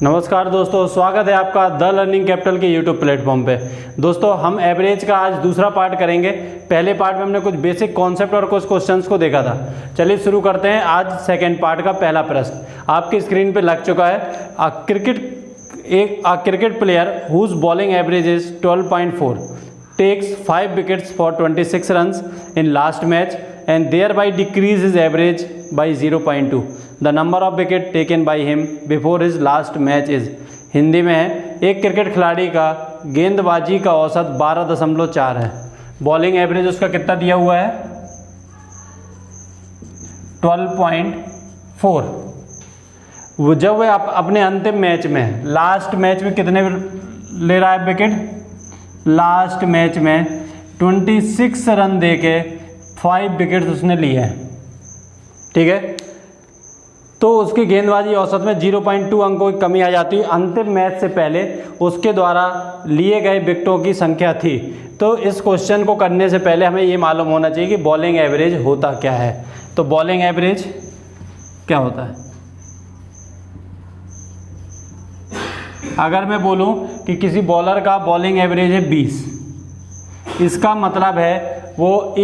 नमस्कार दोस्तों, स्वागत है आपका द लर्निंग कैपिटल के यूट्यूब प्लेटफॉर्म पे। दोस्तों हम एवरेज का आज दूसरा पार्ट करेंगे। पहले पार्ट में हमने कुछ बेसिक कॉन्सेप्ट और कुछ क्वेश्चंस को देखा था। चलिए शुरू करते हैं आज सेकंड पार्ट का पहला प्रश्न। आपकी स्क्रीन पे लग चुका है। Cricket player whose bowling average is 12.4 takes 5 wickets for 26 runs in last match and thereby decrease his average by 0.2. The number of wicket taken by him before his last match is। Hindi में है, एक cricket खिलाड़ी का गेंदबाजी का औसत 12.4 है। Bowling average उसका कितना दिया हुआ है? 12.4। जब वह अपने अंतिम मैच में लास्ट मैच में कितने ले रहा है विकेट? लास्ट मैच में 26 रन देके 5 विकेट्स उसने लिए हैं। ठीक है, तो उसकी गेंदबाजी औसत में 0.2 अंकों की कमी आ जाती है। अंतिम मैच से पहले उसके द्वारा लिए गए विकेटों की संख्या थी। तो इस क्वेश्चन को करने से पहले हमें ये मालूम होना चाहिए कि बॉलिंग एवरेज होता क्या है। तो बॉलिंग एवरेज क्या होता है? अगर मैं बोलूं कि किसी बॉलर का बॉलिंग एवरेज है 20, इसका मतलब है वो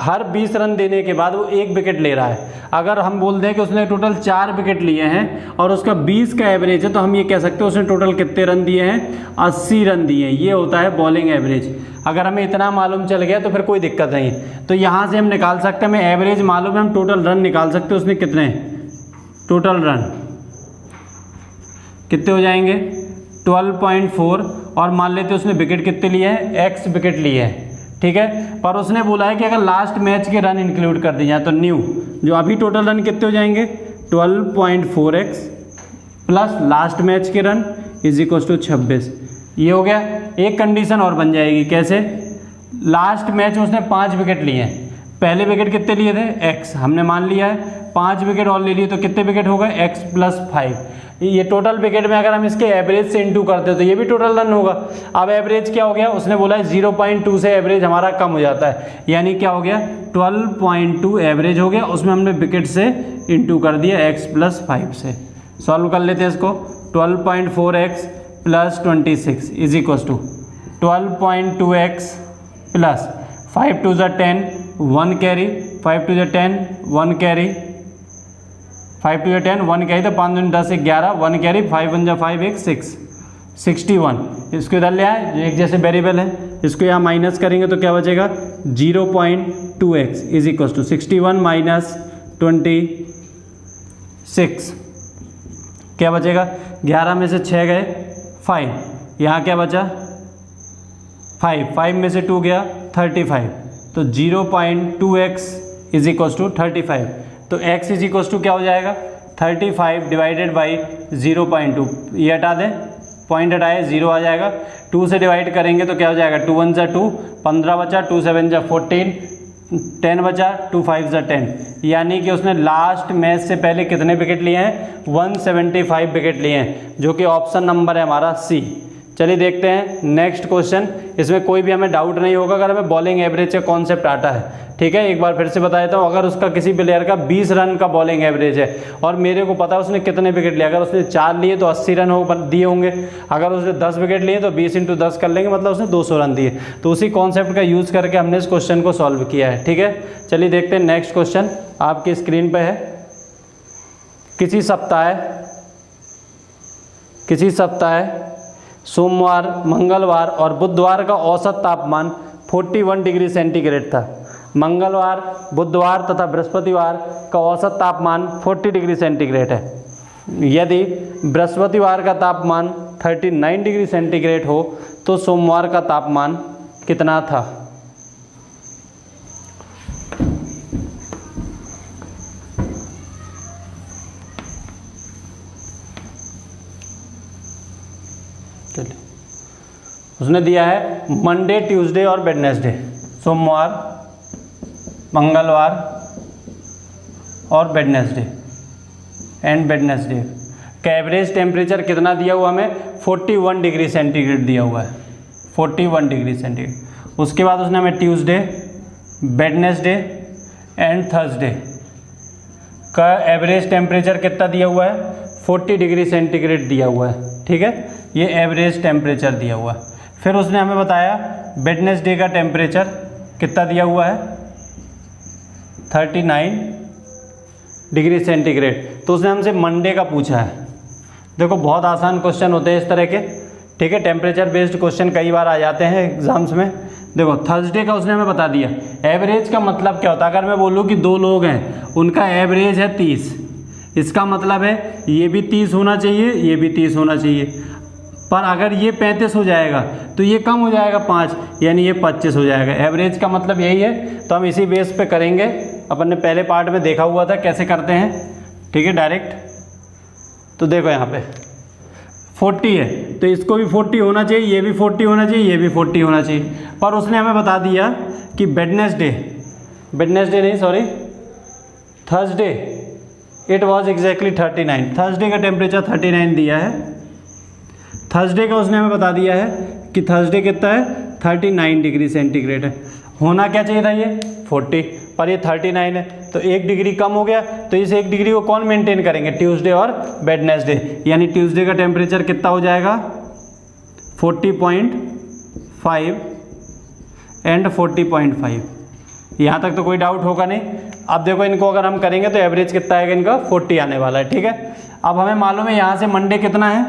हर 20 रन देने के बाद वो 1 विकेट ले रहा है। अगर हम बोल दें कि उसने टोटल 4 विकेट लिए हैं और उसका 20 का एवरेज है, तो हम ये कह सकते हैं उसने टोटल कितने रन दिए हैं? 80 रन दिए हैं। ये होता है बॉलिंग एवरेज। अगर हमें इतना मालूम चल गया तो फिर कोई दिक्कत नहीं। तो यहाँ से हम निकाल सकते हैं, हमें एवरेज मालूम है, हम टोटल रन निकाल सकते हैं। उसने कितने टोटल रन कितने हो जाएंगे? 12.4। और मान लेते उसने विकेट कितने लिए हैं? x विकेट लिए हैं। ठीक है, पर उसने बोला है कि अगर लास्ट मैच के रन इंक्लूड कर दिए जाए तो न्यू जो अभी टोटल रन कितने हो जाएंगे? 12.4x प्लस लास्ट मैच के रन इज इक्वल टू 26। ये हो गया। एक कंडीशन और बन जाएगी। कैसे? लास्ट मैच में उसने 5 विकेट लिए हैं। पहले विकेट कितने लिए थे? x हमने मान लिया है। 5 विकेट और ले लिए तो कितने विकेट हो गए? x plus 5। ये टोटल विकेट में अगर हम इसके एवरेज से इंटू करते हैं तो ये भी टोटल रन होगा। अब एवरेज क्या हो गया? उसने बोला है 0.2 से एवरेज हमारा कम हो जाता है, यानी क्या हो गया? 12.2 एवरेज हो गया। उसमें हमने विकेट से इंटू कर दिया x प्लस 5 से। सॉल्व कर लेते हैं इसको। 12.4x plus 26 is equal to 12.2x plus 5 2 ज़ा 10 1 कैरी, 5 2 ज़ा 10 1 कैरी, 5 2 10 1 कैरी, तो 5 2 10 11 1 कैरी, 5 1 5 1 6 61। इसको इधर ले आए, जो एक जैसे वेरिएबल है, इसको यहाँ माइनस करेंगे तो क्या बचेगा? 0.2x is equal to 61 minus 26 क्या बचेगा? 11 में से 6 गए 5, यहाँ क्या बचा? 5 में से 2 गया 35, तो 0.2x इज इक्वल टू 35। तो x इज इक्वल टू क्या हो जाएगा? 35 डिवाइडेड बाई 0.2। ये हटा दें, पॉइंट हटाए 0 आ जाएगा। 2 से डिवाइड करेंगे तो क्या हो जाएगा? 2 1 ज़ा 2 15 बचा, 2 7 ज़ा 14 10 बचा, 2 5 ज़ा 10। यानी कि उसने लास्ट मैच से पहले कितने विकेट लिए हैं? 175 विकेट लिए हैं, जो कि ऑप्शन नंबर है हमारा सी। चलिए देखते हैं नेक्स्ट क्वेश्चन। इसमें कोई भी हमें डाउट नहीं होगा अगर हमें बॉलिंग एवरेज का कॉन्सेप्ट आता है। ठीक है, एक बार फिर से बता देता हूँ। अगर उसका किसी प्लेयर का 20 रन का बॉलिंग एवरेज है और मेरे को पता है उसने कितने विकेट लिए, अगर उसने 4 लिए तो 80 रन दिए होंगे। अगर उसने 10 विकेट लिए तो 20 × 10 कर लेंगे, मतलब उसने 200 रन दिए। तो उसी कॉन्सेप्ट का यूज़ करके हमने इस क्वेश्चन को सॉल्व किया है। ठीक है, चलिए देखते हैं नेक्स्ट क्वेश्चन आपकी स्क्रीन पर है। किसी सप्ताह सोमवार, मंगलवार और बुधवार का औसत तापमान 41 डिग्री सेंटीग्रेड था। मंगलवार, बुधवार तथा बृहस्पतिवार का औसत तापमान 40 डिग्री सेंटीग्रेड है। यदि बृहस्पतिवार का तापमान 39 डिग्री सेंटीग्रेड हो तो सोमवार का तापमान कितना था? चलिए, उसने दिया है मंडे, ट्यूसडे और वेडनेसडे। सोमवार, मंगलवार और वेडनेसडे का एवरेज टेम्परेचर कितना दिया हुआ हमें? 41 डिग्री सेंटीग्रेड दिया हुआ है। 41 डिग्री सेंटीग्रेड। उसके बाद उसने हमें ट्यूसडे, वेडनेसडे एंड थर्सडे का एवरेज टेम्परेचर कितना दिया हुआ है? 40 डिग्री सेंटीग्रेड दिया हुआ है, ठीक है, ये एवरेज टेम्परेचर दिया हुआ है। फिर उसने हमें बताया वेडनेसडे का टेम्परेचर कितना दिया हुआ है, 39 डिग्री सेंटीग्रेड। तो उसने हमसे मंडे का पूछा है। देखो बहुत आसान क्वेश्चन होते हैं इस तरह के, ठीक है, टेम्परेचर बेस्ड क्वेश्चन कई बार आ जाते हैं एग्जाम्स में। देखो थर्सडे का उसने हमें बता दिया। एवरेज का मतलब क्या होता है, अगर मैं बोलूँ कि दो लोग हैं उनका एवरेज है 30, इसका मतलब है ये भी 30 होना चाहिए, ये भी 30 होना चाहिए। पर अगर ये 35 हो जाएगा तो ये कम हो जाएगा 5, यानी ये 25 हो जाएगा। एवरेज का मतलब यही है। तो हम इसी बेस पे करेंगे, अपन ने पहले पार्ट में देखा हुआ था कैसे करते हैं, ठीक है, डायरेक्ट। तो देखो यहाँ पे 40 है तो इसको भी 40 होना चाहिए, ये भी 40 होना चाहिए, ये भी 40 होना चाहिए। पर उसने हमें बता दिया कि वेडनेसडे नहीं sorry Thursday it was exactly 39। Thursday का टेम्परेचर 39 दिया है। थर्सडे का उसने हमें बता दिया है कि थर्सडे कितना है, 39 डिग्री सेंटीग्रेड है। होना क्या चाहिए था ये 40, पर ये 39 है तो 1 डिग्री कम हो गया। तो इस 1 डिग्री को कौन मेंटेन करेंगे, ट्यूसडे और वेडनेसडे। यानी ट्यूसडे का टेम्परेचर कितना हो जाएगा 40.5 एंड 40.5। यहाँ तक तो कोई डाउट होगा नहीं। अब देखो इनको अगर हम करेंगे तो एवरेज कितना आएगा इनका, 40 आने वाला है, ठीक है। अब हमें मालूम है यहाँ से मंडे कितना है,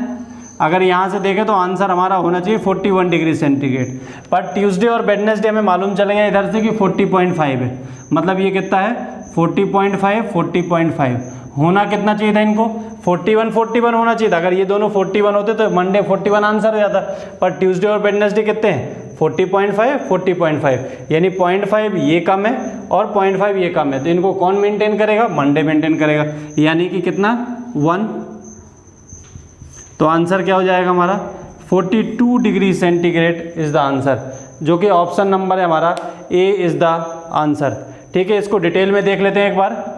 अगर यहाँ से देखें तो आंसर हमारा होना चाहिए 41 डिग्री सेंटीग्रेड। पर ट्यूसडे और वेडनेसडे हमें मालूम चलेगा इधर से कि 40.5 है, मतलब ये कितना है 40.5 40.5। होना कितना चाहिए था इनको, 41 होना चाहिए था। अगर ये दोनों 41 होते तो मंडे 41 आंसर हो जाता। पर ट्यूसडे और वेडनेसडे कितने हैं 40.5 40.5, यानी 0.5 ये कम है और 0.5 ये कम है। तो इनको कौन मेंटेन करेगा, मंडे मेंटेन करेगा, यानी कि कितना 1। तो आंसर क्या हो जाएगा हमारा 42 degree centigrade is the answer, जो कि ऑप्शन नंबर है हमारा ए इज़ द आंसर, ठीक है। इसको डिटेल में देख लेते हैं एक बार।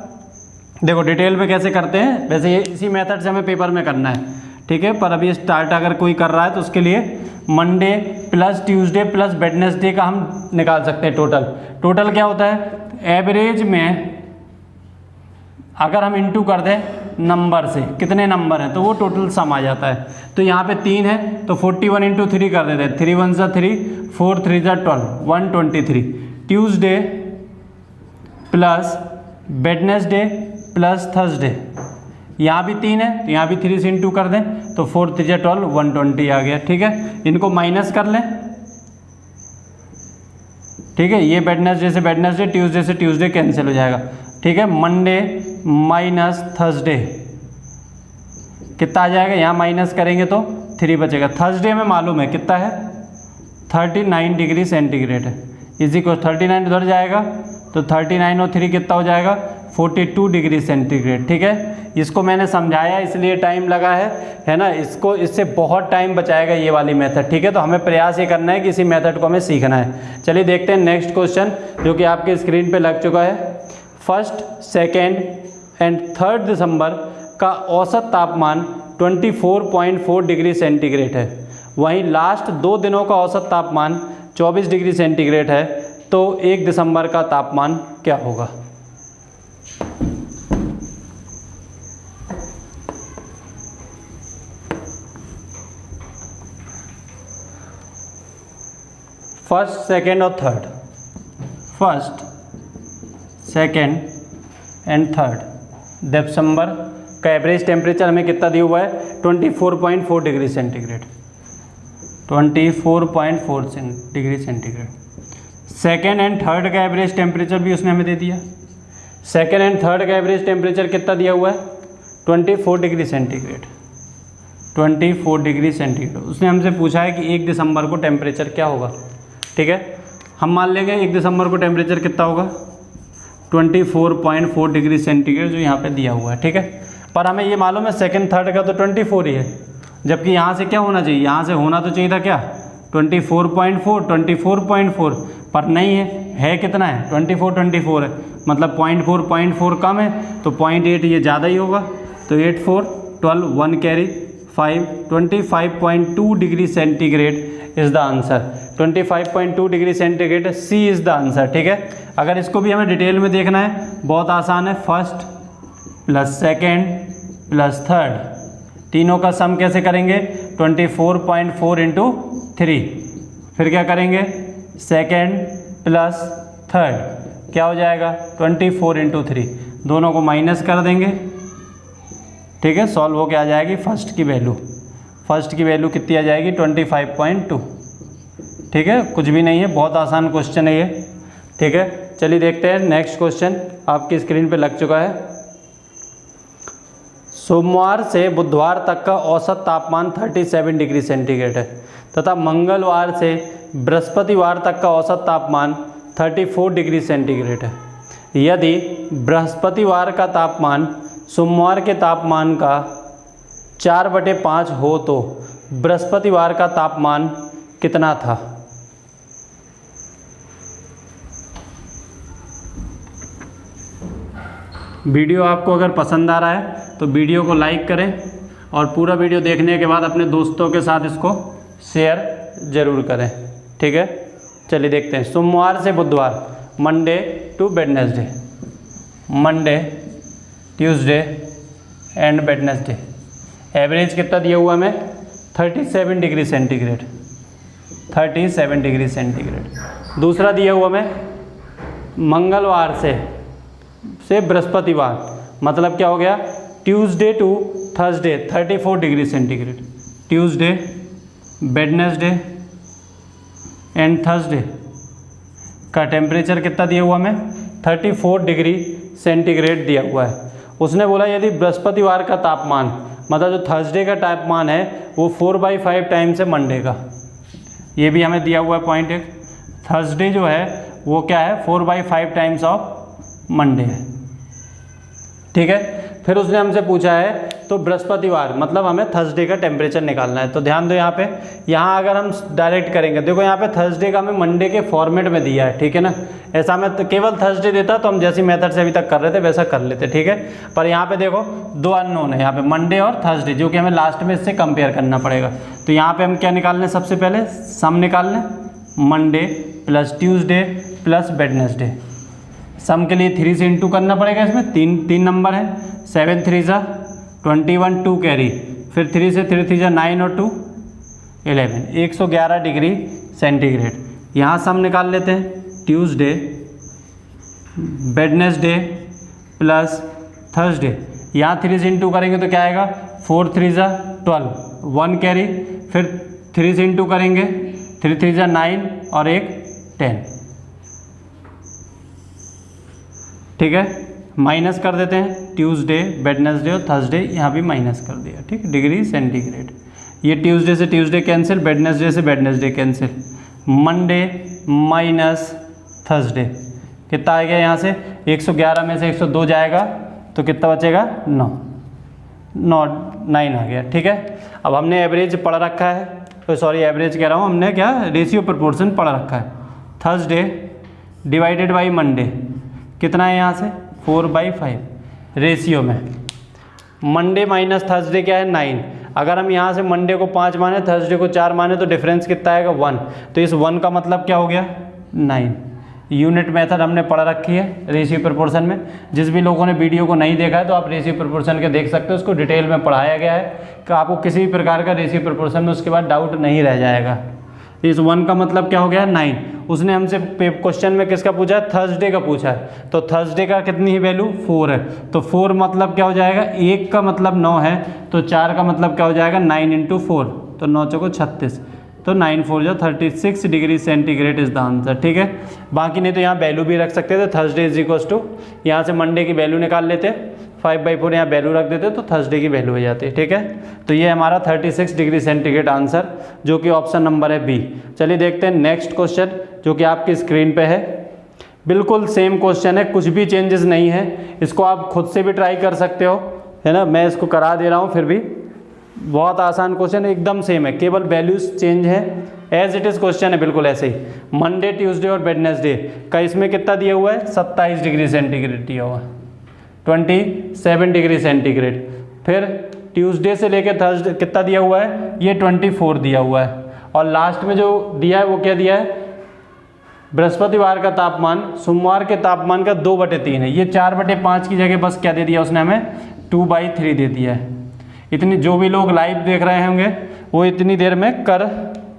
देखो डिटेल में कैसे करते हैं, वैसे ये इसी मेथड से हमें पेपर में करना है, ठीक है। पर अभी स्टार्ट अगर कोई कर रहा है तो उसके लिए Monday plus Tuesday plus Wednesday का हम निकाल सकते हैं टोटल क्या होता है। एवरेज में अगर हम इंटू कर दें नंबर से, कितने नंबर हैं तो वो टोटल सम आ जाता है। तो यहाँ पे 3 है तो 41 इंटू 3 कर देते हैं, 3 1 3 4 3 12 123। Tuesday plus Wednesday plus Thursday, यहाँ भी 3 है तो यहाँ भी 3 से इंटू कर दें तो 4 3 12 120 आ गया, ठीक है। इनको माइनस कर लें, ठीक है। ये वेडनेसडे से वेडनेसडे, ट्यूसडे से ट्यूसडे कैंसिल हो जाएगा, ठीक है। मंडे माइनस थर्सडे कितना आ जाएगा, यहाँ माइनस करेंगे तो 3 बचेगा। थर्सडे में मालूम है कितना है 39 डिग्री सेंटीग्रेड है, इसी को 39 उधर जाएगा तो 39 और 3 कितना हो जाएगा 42 डिग्री सेंटीग्रेड, ठीक है। इसको मैंने समझाया इसलिए टाइम लगा है ना। इससे बहुत टाइम बचाएगा ये वाली मेथड, ठीक है। तो हमें प्रयास ये करना है कि इसी मेथड को हमें सीखना है। चलिए देखते हैं नेक्स्ट क्वेश्चन जो कि आपके स्क्रीन पे लग चुका है। 1, 2 एंड 3 दिसंबर का औसत तापमान 24.4 डिग्री सेंटीग्रेड है, वहीं लास्ट 2 दिनों का औसत तापमान 24 डिग्री सेंटीग्रेड है। तो 1 दिसंबर का तापमान क्या होगा। फर्स्ट, सेकेंड और थर्ड, 1, 2 एंड 3 दिसंबर का एवरेज टेम्परेचर हमें कितना दिया हुआ है 24.4 degree centigrade, 24.4 degree centigrade. Second and third का एवरेज टेम्परेचर भी उसने हमें दे दिया। सेकेंड एंड थर्ड का एवरेज टेम्परेचर कितना दिया हुआ है 24 डिग्री सेंटीग्रेड, 24 डिग्री सेंटीग्रेड। उसने हमसे पूछा है कि 1 दिसंबर को टेम्परेचर क्या होगा, ठीक है। हम मान लेंगे 1 दिसंबर को टेम्परेचर कितना होगा 24.4 डिग्री सेंटीग्रेड, जो यहाँ पे दिया हुआ है, ठीक है। पर हमें ये मालूम है सेकंड थर्ड का तो 24 ही है, जबकि यहाँ से क्या होना चाहिए, यहाँ से होना तो चाहिए था क्या 24.4, पर नहीं है कितना है 24 है, मतलब 0.4 कम है तो 0.8 ये ज़्यादा ही होगा। तो 8 4 12 1 carry 5 25.2 degree centigrade is the answer. 25.2 degree centigrade C is the answer, ठीक है। अगर इसको भी हमें डिटेल में देखना है बहुत आसान है। 1 + 2 + 3 तीनों का सम कैसे करेंगे, 24.4 इंटू 3, फिर क्या करेंगे सेकेंड प्लस थर्ड, क्या हो जाएगा 24 इंटू 3, दोनों को माइनस कर देंगे, ठीक है। सॉल्व हो के आ जाएगी फर्स्ट की वैल्यू, फर्स्ट की वैल्यू कितनी आ जाएगी 25.2, ठीक है। कुछ भी नहीं है, बहुत आसान क्वेश्चन है ये, ठीक है। चलिए देखते हैं नेक्स्ट क्वेश्चन, आपकी स्क्रीन पे लग चुका है। सोमवार से बुधवार तक का औसत तापमान 37 डिग्री सेंटीग्रेड है तथा मंगलवार से बृहस्पतिवार तक का औसत तापमान 34 डिग्री सेंटीग्रेड है। यदि बृहस्पतिवार का तापमान सोमवार के तापमान का 4/5 हो तो बृहस्पतिवार का तापमान कितना था। वीडियो आपको अगर पसंद आ रहा है तो वीडियो को लाइक करें और पूरा वीडियो देखने के बाद अपने दोस्तों के साथ इसको शेयर ज़रूर करें, ठीक है। चलिए देखते हैं, सोमवार से बुधवार, Monday to Wednesday, Monday Tuesday and Wednesday, average कितना दिया हुआ हमें 37 डिग्री सेंटीग्रेड, 37 डिग्री सेंटीग्रेड। दूसरा दिया हुआ हमें मंगलवार से बृहस्पतिवार, मतलब क्या हो गया Tuesday to Thursday 34 degree centigrade, Tuesday Wednesday and Thursday का टेम्परेचर कितना दिया हुआ हमें 34 डिग्री सेंटीग्रेड दिया हुआ है। उसने बोला यदि बृहस्पतिवार का तापमान, मतलब जो थर्सडे का तापमान है वो 4/5 टाइम्स है मंडे का, ये भी हमें दिया हुआ है पॉइंट एक। थर्सडे जो है वो क्या है 4/5 टाइम्स ऑफ मंडे है, ठीक है। फिर उसने हमसे पूछा है तो बृहस्पतिवार, मतलब हमें थर्सडे का टेम्परेचर निकालना है। तो ध्यान दो यहाँ पे, यहाँ अगर हम डायरेक्ट करेंगे, देखो यहाँ पे थर्सडे का हमें मंडे के फॉर्मेट में दिया है, ठीक है ना। ऐसा हमें तो केवल थर्सडे देता तो हम जैसी मेथड से अभी तक कर रहे थे वैसा कर लेते, ठीक है। पर यहाँ पे देखो दो अननोन है यहाँ पे, मंडे और थर्सडे, जो कि हमें लास्ट में इससे कंपेयर करना पड़ेगा। तो यहाँ पर हम क्या निकाल लें, सबसे पहले सम निकाल लें, Monday plus Tuesday plus Wednesday. Sum के लिए 3 से इंटू करना पड़ेगा, इसमें तीन नंबर है, 7 3 जा 21, 2 कैरी, फिर 3 से 3 3 जा 9 और 2 11, 111 डिग्री सेंटीग्रेड। यहाँ सम निकाल लेते हैं, ट्यूसडे वेडनेसडे प्लस थर्सडे, यहाँ 3 से इंटू करेंगे तो क्या आएगा 4 3 जा 12, 1 कैरी, फिर 3 से इंटू करेंगे 3 3 जा 9 और 1 10, ठीक है। माइनस कर देते हैं, ट्यूसडे वेडनेसडे और थर्सडे यहाँ भी माइनस कर दिया, ठीक, डिग्री सेंटीग्रेड। ये ट्यूसडे से ट्यूसडे कैंसिल, वेडनेसडे से Wednesday cancel, Monday minus Thursday कितना आ गया, यहाँ से 111 में से 102 जाएगा तो कितना बचेगा 9 आ गया, ठीक है। अब हमने एवरेज पढ़ रखा है, तो सॉरी एवरेज कह रहा हूँ, हमने क्या रेशियो प्रोपोर्शन पढ़ रखा है। थर्सडे डिवाइडेड बाई मंडे कितना है, यहाँ से 4/5 रेशियो में, मंडे माइनस थर्सडे क्या है 9। अगर हम यहाँ से मंडे को 5 माने थर्सडे को 4 माने तो डिफरेंस कितना आएगा 1, तो इस 1 का मतलब क्या हो गया 9। यूनिट मेथड हमने पढ़ रखी है रेशियो प्रोपोर्शन में। जिस भी लोगों ने वीडियो को नहीं देखा है तो आप रेशियो प्रोपोर्शन के देख सकते हो, उसको डिटेल में पढ़ाया गया है कि आपको किसी भी प्रकार का रेशियो प्रोपोर्शन में उसके बाद डाउट नहीं रह जाएगा। इस 1 का मतलब क्या हो गया 9। उसने हमसे क्वेश्चन में किसका पूछा है, थर्सडे का पूछा है, तो थर्सडे का कितनी ही वैल्यू 4 है, तो 4 मतलब क्या हो जाएगा, 1 का मतलब 9 है, तो 4 का मतलब क्या हो जाएगा 9 × 4, तो 9 चौको 36, तो 9 4 जो 36 degree centigrade is the answer, ठीक है। बाकी नहीं तो यहाँ वैल्यू भी रख सकते थे, थर्सडे इज इक्वल टू, यहाँ से मंडे की वैल्यू निकाल लेते, 5/4 यहाँ वैल्यू रख देते तो थर्सडे की वैल्यू हो जाती है, ठीक है। तो ये हमारा 36 डिग्री सेंटीग्रेड आंसर, जो कि ऑप्शन नंबर है बी। चलिए देखते हैं नेक्स्ट क्वेश्चन जो कि आपकी स्क्रीन पे है। बिल्कुल सेम क्वेश्चन है, कुछ भी चेंजेस नहीं है, इसको आप खुद से भी ट्राई कर सकते हो, है ना। मैं इसको करा दे रहा हूँ, फिर भी बहुत आसान क्वेश्चन है, एकदम सेम है, केवल वैल्यूज चेंज है, एज इट इज़ क्वेश्चन है बिल्कुल ऐसे ही। मंडे ट्यूसडे और वेडनेसडे का इसमें कितना दिया हुआ है 27 डिग्री सेंटीग्रेड दिया हुआ है, 27 डिग्री सेंटीग्रेड। फिर ट्यूसडे से लेकर थर्सडे कितना दिया हुआ है, ये 24 दिया हुआ है, और लास्ट में जो दिया है वो क्या दिया है, बृहस्पतिवार का तापमान सोमवार के तापमान का 2/3 है। ये 4/5 की जगह बस क्या दे दिया उसने हमें 2/3 दे दिया है। इतनी जो भी लोग लाइव देख रहे होंगे वो इतनी देर में कर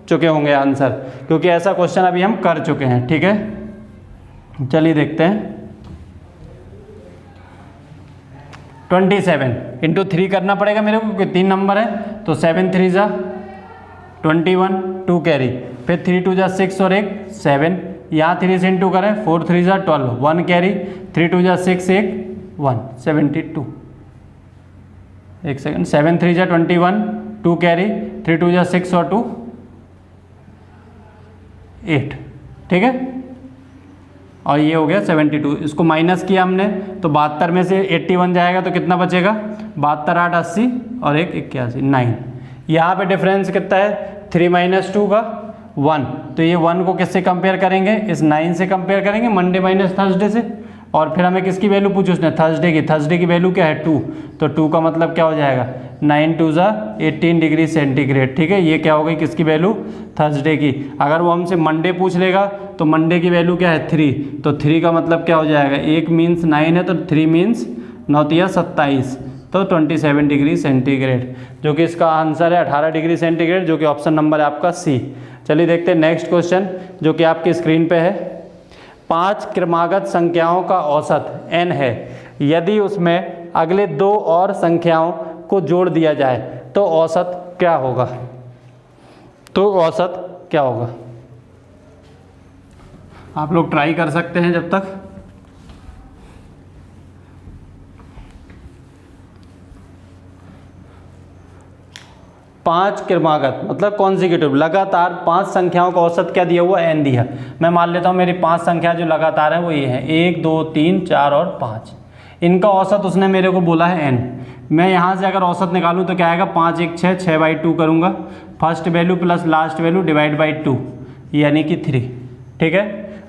चुके होंगे आंसर, क्योंकि ऐसा क्वेश्चन अभी हम कर चुके हैं। ठीक है, चलिए देखते हैं। 27 इंटू 3 करना पड़ेगा मेरे को, क्योंकि 3 नंबर है, तो 7 3 जा 21, 2 कैरी, फिर 3 2 जा 6 और 1 7, यहाँ 3 से इंटू करें, 4 3 जा 12, 1 कैरी, 3 2 जा 6 1 1 72। एक सेकंड, 7 3 जा 21, 2 कैरी, 3 2 जा 6 और 2 8। ठीक है, और ये हो गया 72। इसको माइनस किया हमने तो 72 में से 81 जाएगा तो कितना बचेगा, 72 8 80 और 1 81 9। यहाँ पे डिफरेंस कितना है, 3 माइनस 2 का 1, तो ये 1 को किससे कंपेयर करेंगे, इस 9 से कंपेयर करेंगे, मंडे माइनस थर्सडे से। और फिर हमें किसकी वैल्यू पूछी उसने, थर्सडे की वैल्यू क्या है 2, तो 2 का मतलब क्या हो जाएगा 9 2 जा 18 डिग्री सेंटीग्रेड। ठीक है, ये क्या हो गई किसकी वैल्यू, थर्सडे की। अगर वो हमसे मंडे पूछ लेगा तो मंडे की वैल्यू क्या है 3, तो 3 का मतलब क्या हो जाएगा, 1 मीन्स 9 है तो 3 मीन्स 9 तिया 27, तो 27 डिग्री सेंटीग्रेड, जो कि इसका आंसर है 18 डिग्री सेंटीग्रेड, जो कि ऑप्शन नंबर है आपका सी। चलिए देखते हैं नेक्स्ट क्वेश्चन, जो कि आपकी स्क्रीन पे है। 5 क्रमागत संख्याओं का औसत n है, यदि उसमें अगले 2 और संख्याओं को जोड़ दिया जाए तो औसत क्या होगा, आप लोग ट्राई कर सकते हैं जब तक। पांच क्रमागत मतलब कॉन्जिक्यूटिव, लगातार 5 संख्याओं का औसत क्या दिया हुआ, n दिया। मैं मान लेता हूँ मेरी 5 संख्या जो लगातार है वो ये है 1 2 3 4 और 5। इनका औसत उसने मेरे को बोला है n। मैं यहाँ से अगर औसत निकालूँ तो क्या आएगा, 5 1 6 6/2 करूँगा, first value plus last value divide by 2 यानी कि 3। ठीक है,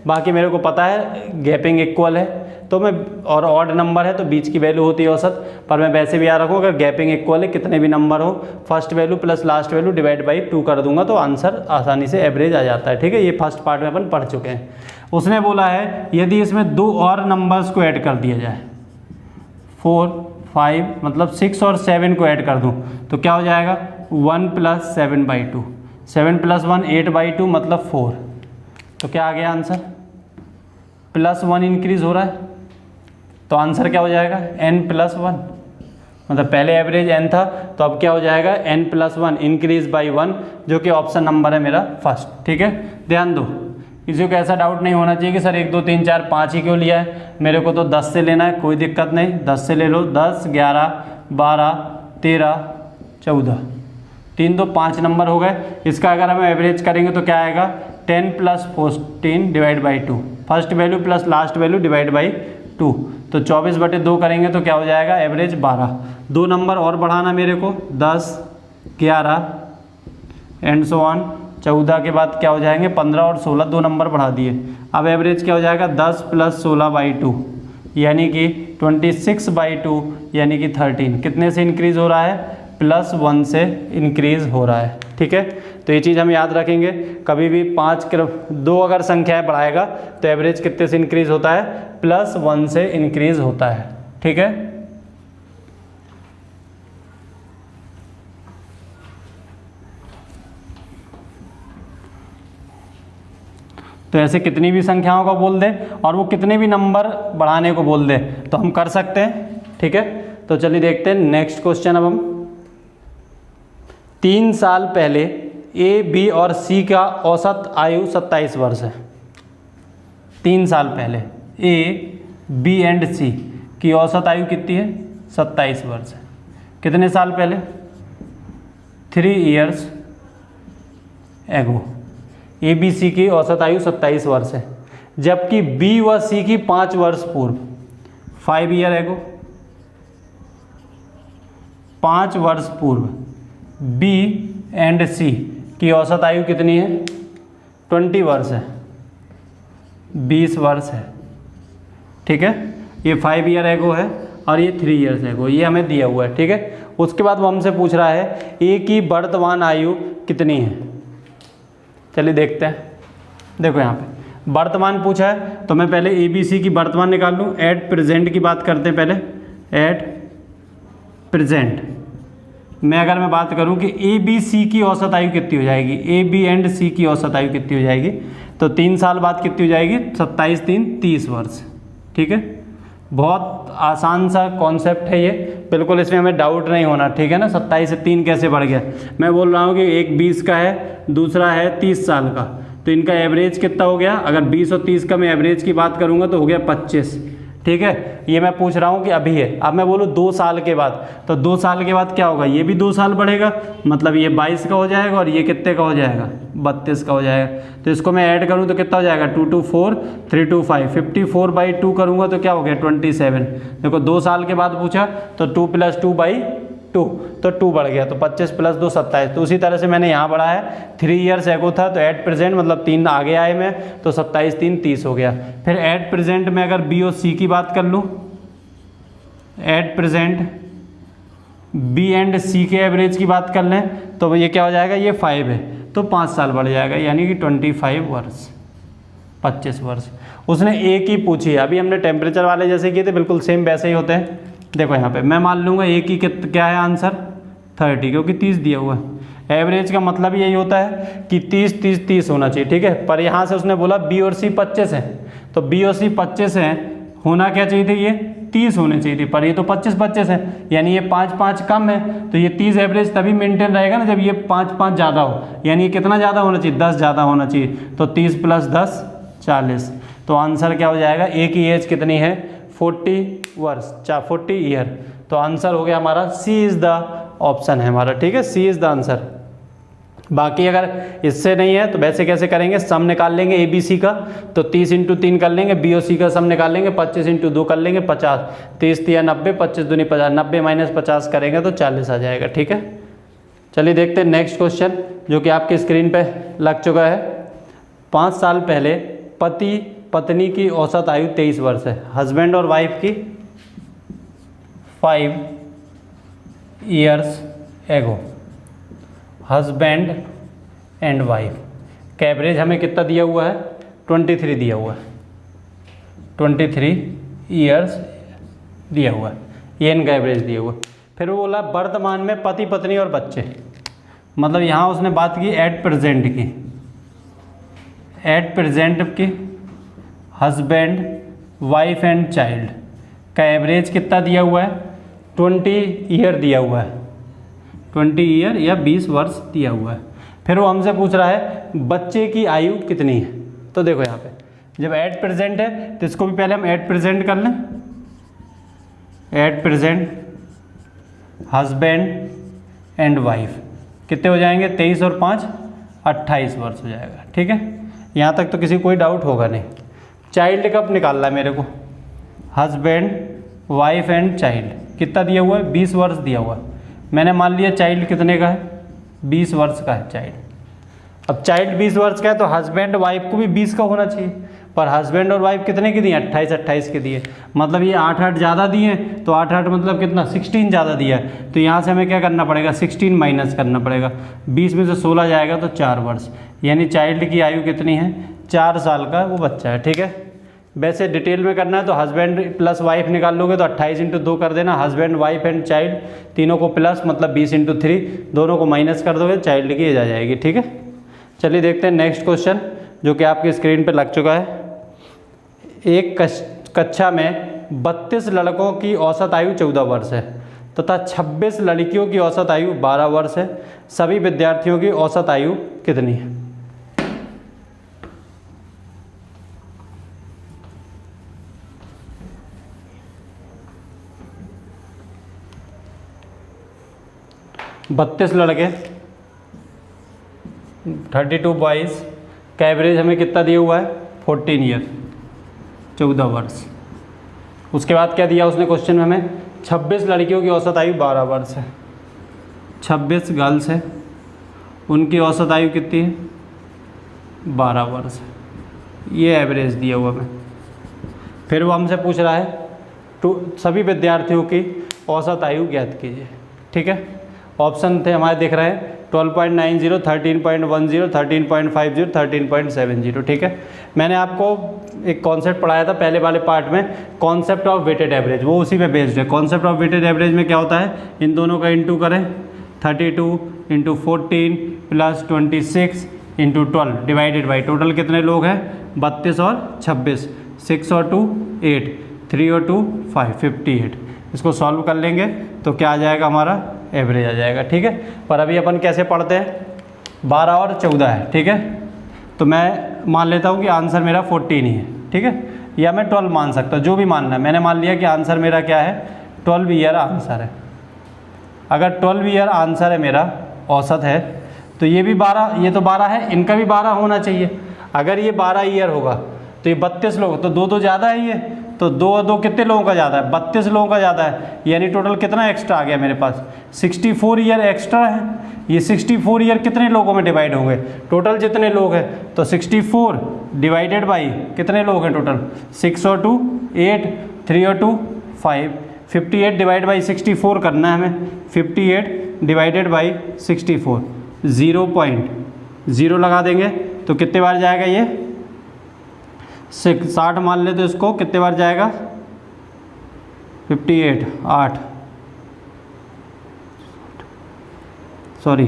बाकी मेरे को पता है गैपिंग इक्वल है तो मैं, और ऑड नंबर है तो बीच की वैल्यू होती है औसत, पर मैं वैसे भी याद रखूँ अगर गैपिंग इक्वल है कितने भी नंबर हो, first value plus last value divide by 2 कर दूंगा तो आंसर आसानी से एवरेज आ जाता है। ठीक है, ये फर्स्ट पार्ट में अपन पढ़ चुके हैं। उसने बोला है यदि इसमें 2 और नंबर्स को ऐड कर दिया जाए, 4 5 मतलब 6 और 7 को ऐड कर दूँ तो क्या हो जाएगा, 1 + 7/2, 7 + 1 8/2 मतलब 4। तो क्या आ गया आंसर, +1 इंक्रीज हो रहा है तो आंसर क्या हो जाएगा n + 1, मतलब पहले एवरेज n था तो अब क्या हो जाएगा n + 1 इंक्रीज बाई 1, जो कि ऑप्शन नंबर है मेरा फर्स्ट। ठीक है, ध्यान दो, किसी को ऐसा डाउट नहीं होना चाहिए कि सर 1 2 3 4 5 ही क्यों लिया है, मेरे को तो 10 से लेना है, कोई दिक्कत नहीं, 10 से ले लो, 10 11 12 13 14, 3 तो 5 नंबर हो गए। इसका अगर हम एवरेज करेंगे तो क्या आएगा, 10 + 14 divide by 2, first value plus last value divide by 2, तो 24/2 करेंगे तो क्या हो जाएगा एवरेज 12। 2 नंबर और बढ़ाना मेरे को, 10 11 एंड सो ऑन, 14 के बाद क्या हो जाएंगे 15 और 16, 2 नंबर बढ़ा दिए। अब एवरेज क्या हो जाएगा 10 + 16/2 यानी कि 26/2 यानी कि 13। कितने से इंक्रीज़ हो रहा है, +1 से इंक्रीज़ हो रहा है। ठीक है, तो ये चीज़ हम याद रखेंगे, कभी भी 2 अगर संख्याएं बढ़ाएगा तो एवरेज कितने से इंक्रीज़ होता है, +1 से इंक्रीज़ होता है। ठीक है, तो ऐसे कितनी भी संख्याओं का बोल दे और वो कितने भी नंबर बढ़ाने को बोल दे तो हम कर सकते हैं। ठीक है, तो चलिए देखते हैं नेक्स्ट क्वेश्चन। अब हम 3 साल पहले ए बी और सी का औसत आयु 27 वर्ष है। 3 साल पहले ए बी एंड सी की औसत आयु कितनी है, 27 वर्ष है। कितने साल पहले, 3 years एगो ए बी सी की औसत आयु 27 वर्ष है, जबकि बी व सी की 5 वर्ष पूर्व 5 year एगो, 5 वर्ष पूर्व बी एंड सी की औसत आयु कितनी है, 20 वर्ष है, 20 वर्ष है। ठीक है, ये 5 year एगो है और ये 3 years एगो, ये हमें दिया हुआ है। ठीक है, उसके बाद वो हमसे पूछ रहा है ए की वर्तमान आयु कितनी है। चलिए देखते हैं, देखो यहाँ पे वर्तमान पूछा है तो मैं पहले ए बी सी की वर्तमान निकाल लूँ। एट प्रेजेंट की बात करते हैं पहले, एट प्रेजेंट मैं अगर मैं बात करूं कि ए बी सी की औसत आयु कितनी हो जाएगी, ए बी एंड सी की औसत आयु कितनी हो जाएगी, तो 3 साल बाद कितनी हो जाएगी, 27 3 30 वर्ष। ठीक है, बहुत आसान सा कॉन्सेप्ट है ये, बिल्कुल इसमें हमें डाउट नहीं होना। ठीक है ना, 27 से 3 कैसे बढ़ गया। मैं बोल रहा हूँ कि एक 20 का है, दूसरा है 30 साल का, तो इनका एवरेज कितना हो गया, अगर 20 और 30 का मैं एवरेज की बात करूँगा तो हो गया 25। ठीक है, ये मैं पूछ रहा हूँ कि अभी है। अब मैं बोलूँ 2 साल के बाद, तो 2 साल के बाद क्या होगा, ये भी 2 साल बढ़ेगा, मतलब ये 22 का हो जाएगा और ये कितने का हो जाएगा, 32 का हो जाएगा। तो इसको मैं ऐड करूँ तो कितना हो जाएगा, 2 2 4 3 2 5, 54/2 करूँगा तो क्या हो गया 27। देखो 2 साल के बाद पूछा तो 2 + 2/2, तो 2 बढ़ गया, तो 25 + 2 27। तो उसी तरह से मैंने यहाँ बढ़ा है, 3 ईयर्स एगो था तो एट प्रेजेंट मतलब 3 आगे आए मैं, तो 27 3 30 हो गया। फिर एट प्रेजेंट में अगर बी और सी की बात कर लूँ, एट प्रेजेंट बी एंड सी के एवरेज की बात कर लें तो ये क्या हो जाएगा, ये 5 है, तो 5 साल बढ़ जाएगा, यानी कि 25 वर्ष, 25 वर्ष। उसने ए की पूछी है, अभी हमने टेम्परेचर वाले जैसे किए थे, बिल्कुल सेम वैसे ही होते हैं। देखो यहाँ पे मैं मान लूँगा ए की क्या है आंसर 30, क्योंकि 30 दिया हुआ है। एवरेज का मतलब यही होता है कि 30 30 30 होना चाहिए। ठीक है, पर यहाँ से उसने बोला बी और सी 25 है, तो बी और सी 25 हैं, होना क्या चाहिए थे, ये 30 होने चाहिए थी, पर ये तो 25 25 है, यानी ये 5 5 कम है, तो ये 30 एवरेज तभी मेंटेन रहेगा ना जब ये 5 5 ज़्यादा हो, यानी ये कितना ज़्यादा होना चाहिए, 10 ज़्यादा होना चाहिए, तो 30 + 10 40। तो आंसर क्या हो जाएगा, ए की एज कितनी है, 40 वर्ष, 40 ईयर। तो आंसर हो गया हमारा, सी इज़ द ऑप्शन है हमारा। ठीक है, सी इज़ द आंसर। बाकी अगर इससे नहीं है तो वैसे कैसे करेंगे, सम निकाल लेंगे ए बी सी का, तो 30 × 3 कर लेंगे, बी और सी का सम निकाल लेंगे, 25 × 2 कर लेंगे 50, 30 × 90, 25 दूनी 50, 90 - 50 करेंगे तो 40 आ जाएगा। ठीक है, चलिए देखते हैं नेक्स्ट क्वेश्चन जो कि आपकी स्क्रीन पे लग चुका है। 5 साल पहले पति पत्नी की औसत आयु 23 वर्ष है, हस्बैंड और वाइफ की 5 years ago, husband and wife का एवरेज हमें कितना दिया हुआ है, 23 दिया हुआ है, 23 ईयर्स दिया हुआ है, ये इनका एवरेज दिया हुआ है। फिर वो बोला वर्तमान में पति पत्नी और बच्चे, मतलब यहाँ उसने बात की एट प्रेजेंट की, एट प्रेजेंट की हस्बैंड वाइफ एंड चाइल्ड का एवरेज कितना दिया हुआ है, 20 ईयर दिया हुआ है, 20 ईयर या 20 वर्ष दिया हुआ है। फिर वो हमसे पूछ रहा है बच्चे की आयु कितनी है। तो देखो यहाँ पे जब एट प्रेजेंट है तो इसको भी पहले हम एट प्रेजेंट कर लें, at present husband and wife कितने हो जाएंगे, 23 और 5 28 वर्ष हो जाएगा। ठीक है, यहाँ तक तो किसी को कोई डाउट होगा नहीं। चाइल्ड कब निकालना है मेरे को, हस्बैंड वाइफ एंड चाइल्ड कितना दिया हुआ है, 20 वर्ष दिया हुआ है। मैंने मान लिया चाइल्ड कितने का है, 20 वर्ष का है चाइल्ड। अब चाइल्ड 20 वर्ष का है तो हस्बैंड वाइफ को भी 20 का होना चाहिए, पर हस्बैंड और वाइफ कितने के दिए, 28 28 के दिए, मतलब ये 8 8 ज़्यादा दिए, तो 8 8 मतलब कितना, 16 ज़्यादा दिया है। तो यहाँ से हमें क्या करना पड़ेगा, 16 माइनस करना पड़ेगा, 20 में से 16 जाएगा तो 4 वर्ष, यानी चाइल्ड की आयु कितनी है, 4 साल का वो बच्चा है। ठीक है, वैसे डिटेल में करना है तो हस्बैंड प्लस वाइफ निकाल लोगे तो 28 × 2 कर देना, हस्बैंड वाइफ एंड चाइल्ड तीनों को प्लस मतलब 20 × 3, दोनों को माइनस कर दोगे, चाइल्ड की एज आ जाएगी। ठीक है, चलिए देखते हैं नेक्स्ट क्वेश्चन जो कि आपकी स्क्रीन पे लग चुका है। एक कक्षा में 32 लड़कों की औसत आयु 14 वर्ष है तथा 26 लड़कियों की औसत आयु 12 वर्ष है, सभी विद्यार्थियों की औसत आयु कितनी है। बत्तीस लड़के 32 बॉयज़ का एवरेज हमें कितना दिया हुआ है, 14 ईयर 14 वर्ष। उसके बाद क्या दिया उसने क्वेश्चन में हमें, 26 लड़कियों की औसत आयु 12 वर्ष है, 26 गर्ल्स है, उनकी औसत आयु कितनी है, 12 वर्ष है, ये एवरेज दिया हुआ हमें। फिर वो हमसे पूछ रहा है तो सभी विद्यार्थियों की औसत आयु ज्ञात कीजिए। ठीक है, ऑप्शन थे हमारे दिख रहे हैं 12.90, 13.10, 13.50, 13.70। ठीक है, मैंने आपको एक कॉन्सेप्ट पढ़ाया था पहले वाले पार्ट में, कॉन्सेप्ट ऑफ वेटेड एवरेज, वो उसी पे बेस्ड है। कॉन्सेप्ट ऑफ वेटेड एवरेज में क्या होता है, इन दोनों का इंटू करें 32 into 14 plus 26 into 12 divided by total कितने लोग हैं 32 और 26, 6 और 2 8, 3 और 2 5, 58। इसको सॉल्व कर लेंगे तो क्या आ जाएगा हमारा एवरेज आ जाएगा। ठीक है, पर अभी अपन कैसे पढ़ते हैं 12 और 14 है। ठीक है, तो मैं मान लेता हूँ कि आंसर मेरा 14 ही है। ठीक है, या मैं 12 मान सकता हूँ, जो भी मानना है। मैंने मान लिया कि आंसर मेरा क्या है 12 ईयर आंसर है। अगर 12 ईयर आंसर है मेरा औसत है तो ये भी 12, ये तो 12 है, इनका भी 12 होना चाहिए। अगर ये 12 ईयर होगा तो ये 32 लोग, तो 2 तो ज़्यादा है ये, तो 2 और 2 कितने लोगों का ज़्यादा है 32 लोगों का ज़्यादा है, यानी टोटल कितना एक्स्ट्रा आ गया मेरे पास 64 ईयर एक्स्ट्रा है। ये 64 ईयर कितने लोगों में डिवाइड होंगे, टोटल जितने लोग हैं तो 64 डिवाइडेड बाई कितने लोग हैं टोटल 6 और 2 8, 3 और 2 5, 58 डिवाइड बाई 64 करना है हमें। 58 डिवाइडेड बाई 64 0.0 लगा देंगे तो कितने बार जाएगा ये 60 मान ले तो इसको कितने बार जाएगा 58 8 सॉरी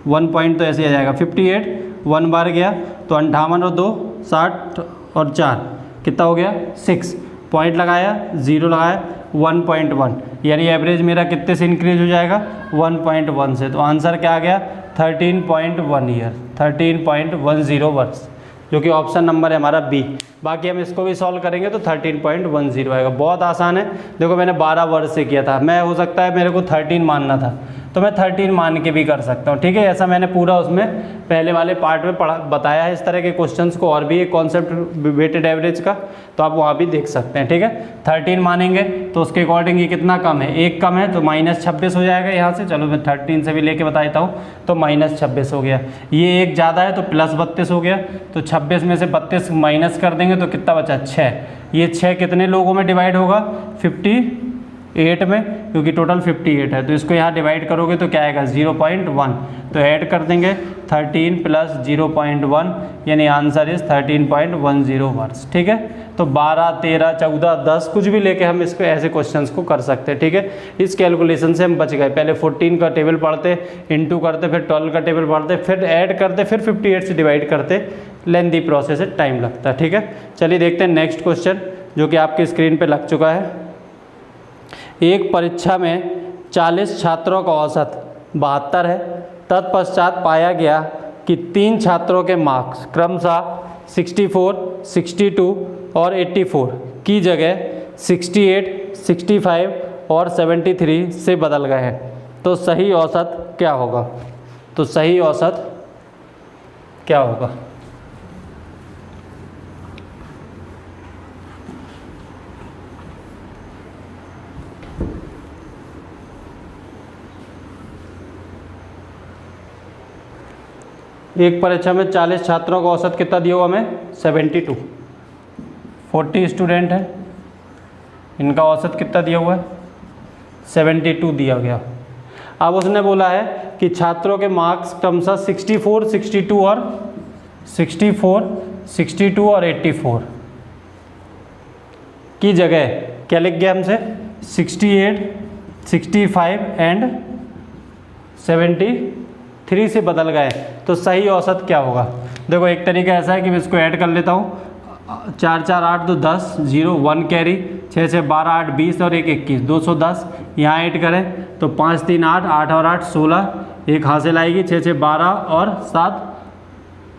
1 पॉइंट तो ऐसे आ जाएगा 58 1 बार गया तो 58 और 2 60 और 4 कितना हो गया 6 पॉइंट लगाया 0 लगाया 1.1, यानी एवरेज मेरा कितने से इंक्रीज हो जाएगा 1.1 से। तो आंसर क्या आ गया 13.1 ईयर, 13.10 वर्ष, जो कि ऑप्शन नंबर है हमारा बी। बाकी हम इसको भी सॉल्व करेंगे तो 13.10 आएगा। बहुत आसान है, देखो मैंने 12 वर्ष से किया था, मैं हो सकता है मेरे को 13 मानना था तो मैं 13 मान के भी कर सकता हूँ। ठीक है, ऐसा मैंने पूरा उसमें पहले वाले पार्ट में बताया है इस तरह के क्वेश्चंस को, और भी एक कॉन्सेप्ट वेटेड एवरेज का, तो आप वहाँ भी देख सकते हैं। ठीक है, 13 मानेंगे तो उसके अकॉर्डिंग ये कितना कम है, एक कम है तो -26 हो जाएगा यहाँ से। चलो मैं 13 से भी लेके बताता हूँ, तो -26 हो गया। ये एक ज़्यादा है तो +32 हो गया, तो 26 में से 32 माइनस कर देंगे तो कितना बचा 6। ये 6 कितने लोगों में डिवाइड होगा 58 में, क्योंकि टोटल 58 है, तो इसको यहाँ डिवाइड करोगे तो क्या आएगा 0.1, तो ऐड कर देंगे 13 प्लस 0.1, यानी आंसर इज 13.10 वर्ष। ठीक है, तो 12 13 14 10 कुछ भी लेके हम इसको ऐसे क्वेश्चंस को कर सकते हैं। ठीक है, इस कैलकुलेशन से हम बच गए। पहले 14 का टेबल पढ़ते, इंटू करते, फिर 12 का टेबल पढ़ते, फिर ऐड करते, फिर 58 से डिवाइड करते, लेंथी प्रोसेस है, टाइम लगता है। ठीक है, चलिए देखते हैं नेक्स्ट क्वेश्चन जो कि आपकी स्क्रीन पर लग चुका है। एक परीक्षा में 40 छात्रों का औसत 72 है। तत्पश्चात पाया गया कि 3 छात्रों के मार्क्स क्रमशः 64, 62 और 84 की जगह 68, 65 और 73 से बदल गए हैं, तो सही औसत क्या होगा? तो सही औसत क्या होगा? एक परीक्षा में 40 छात्रों का औसत कितना दिया हुआ हमें 72, 40 स्टूडेंट है, इनका औसत कितना दिया हुआ है 72 दिया गया। अब उसने बोला है कि छात्रों के मार्क्स क्रमशः 64, 62 और 84 की जगह क्या लिख गया हमसे 68, 65 एंड 73 से बदल गए, तो सही औसत क्या होगा? देखो एक तरीका ऐसा है कि मैं इसको ऐड कर लेता हूँ, 4 4 8 2 10 0 1 कैरी, 6 6 12 8 20 और 1 21 210, यहाँ ऐड करें तो 5 3 8 8 और 8 16, एक हासिल आएगी, 6 6 12 और 7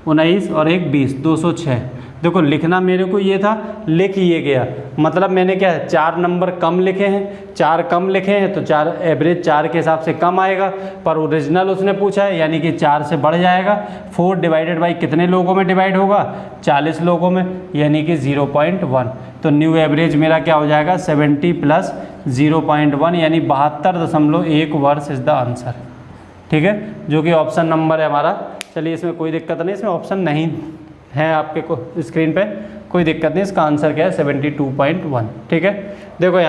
19 और 1 20 206। देखो लिखना मेरे को ये था, लिख ये गया, मतलब मैंने क्या है 4 नंबर कम लिखे हैं, 4 कम लिखे हैं तो 4 एवरेज 4 के हिसाब से कम आएगा, पर ओरिजिनल उसने पूछा है यानी कि 4 से बढ़ जाएगा। 4 डिवाइडेड बाई कितने लोगों में डिवाइड होगा 40 लोगों में, यानी कि 0.1, तो न्यू एवरेज मेरा क्या हो जाएगा 70 प्लस 0.1 यानी 72.1 वर्ष इज द आंसर। ठीक है, जो कि ऑप्शन नंबर है हमारा। चलिए इसमें कोई दिक्कत नहीं, इसमें ऑप्शन नहीं है आपके को स्क्रीन पे, कोई दिक्कत नहीं, इसका आंसर क्या है 72.1। ठीक है, देखो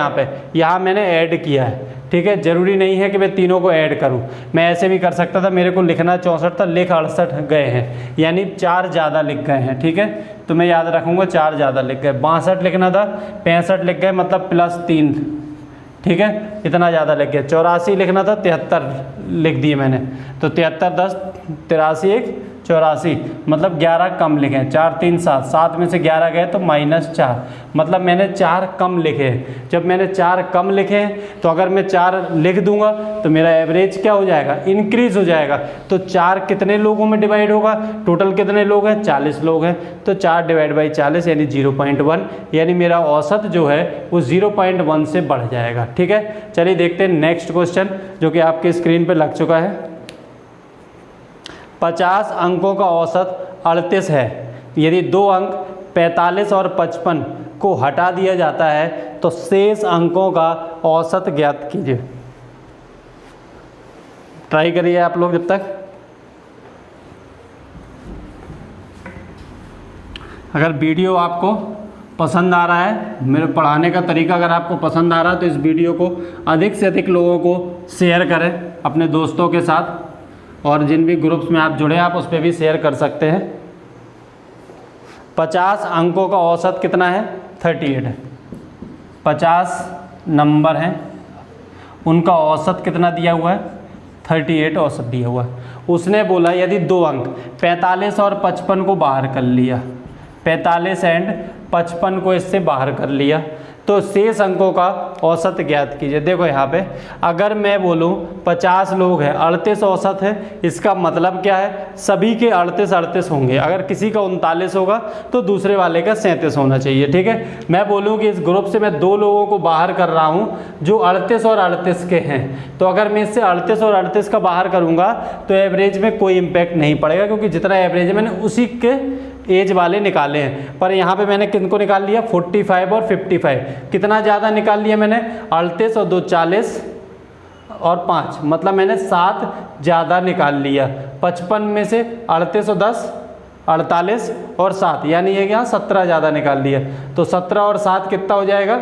यहाँ मैंने ऐड किया है। ठीक है, ज़रूरी नहीं है कि मैं तीनों को ऐड करूँ, मैं ऐसे भी कर सकता था, मेरे को लिखना 64 था, लिख 68 गए हैं, यानी 4 ज़्यादा लिख गए हैं। ठीक है, तो मैं याद रखूँगा 4 ज़्यादा लिख गए, 62 लिखना था 65 लिख गए, मतलब +3, ठीक है, इतना ज़्यादा लिख गया। 84 लिखना था, 73 लिख दिए मैंने, तो 73 10 83 1 84, मतलब 11 कम लिखे, 4 3 7, 7 में से 11 गए तो -4, मतलब मैंने 4 कम लिखे। जब मैंने 4 कम लिखे तो अगर मैं 4 लिख दूंगा तो मेरा एवरेज क्या हो जाएगा, इंक्रीज हो जाएगा। तो 4 कितने लोगों में डिवाइड होगा, टोटल कितने लोग हैं, 40 लोग हैं, तो 4 डिवाइड बाई 40 यानी 0.1, यानी मेरा औसत जो है वो 0.1 से बढ़ जाएगा। ठीक है, चलिए देखते हैं नेक्स्ट क्वेश्चन जो कि आपके स्क्रीन पर लग चुका है। 50 अंकों का औसत 38 है, यदि 2 अंक 45 और 55 को हटा दिया जाता है तो शेष अंकों का औसत ज्ञात कीजिए। ट्राई करिए आप लोग जब तक। अगर वीडियो आपको पसंद आ रहा है, मेरे पढ़ाने का तरीका अगर आपको पसंद आ रहा है तो इस वीडियो को अधिक से अधिक लोगों को शेयर करें अपने दोस्तों के साथ, और जिन भी ग्रुप्स में आप जुड़े आप उस पर भी शेयर कर सकते हैं। 50 अंकों का औसत कितना है, 38 है। 50 नंबर हैं, उनका औसत कितना दिया हुआ है, 38 औसत दिया हुआ है। उसने बोला यदि 2 अंक 45 और 55 को बाहर कर लिया, 45 एंड 55 को इससे बाहर कर लिया, तो शेष अंकों का औसत ज्ञात कीजिए। देखो यहाँ पे अगर मैं बोलूँ 50 लोग हैं, 38 औसत है, इसका मतलब क्या है, सभी के 38 होंगे। अगर किसी का 39 होगा तो दूसरे वाले का 37 होना चाहिए। ठीक है, मैं बोलूँ कि इस ग्रुप से मैं 2 लोगों को बाहर कर रहा हूँ जो 38 और 38 के हैं, तो अगर मैं इससे 38 और 38 का बाहर करूँगा तो एवरेज में कोई इम्पैक्ट नहीं पड़ेगा, क्योंकि जितना एवरेज है मैंने उसी के एज वाले निकाले हैं। पर यहाँ पे मैंने किनको निकाल लिया, 45 और 55, कितना ज़्यादा निकाल लिया मैंने, 38 और 2 40 और 5, मतलब मैंने 7 ज़्यादा निकाल लिया। 55 में से 38 और 10 48 और 7, यानी ये क्या 17 ज़्यादा निकाल लिया। तो 17 और 7 कितना हो जाएगा,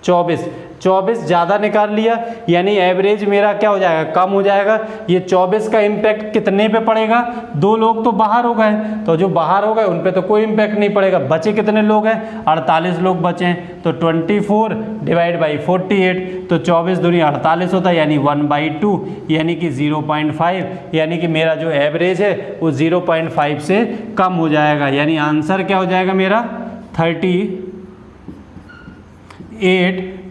24 ज़्यादा निकाल लिया, यानी एवरेज मेरा क्या हो जाएगा, कम हो जाएगा। ये 24 का इम्पैक्ट कितने पे पड़ेगा, 2 लोग तो बाहर हो गए, तो जो बाहर हो गए उन पे तो कोई इम्पैक्ट नहीं पड़ेगा। बचे कितने लोग हैं, 48 लोग बचे हैं, तो 24 डिवाइड बाई 48, तो 24 दूनी 48 होता है, यानी 1/2, यानी कि 0.5, यानी कि मेरा जो एवरेज है वो 0.5 से कम हो जाएगा। यानी आंसर क्या हो जाएगा मेरा, 38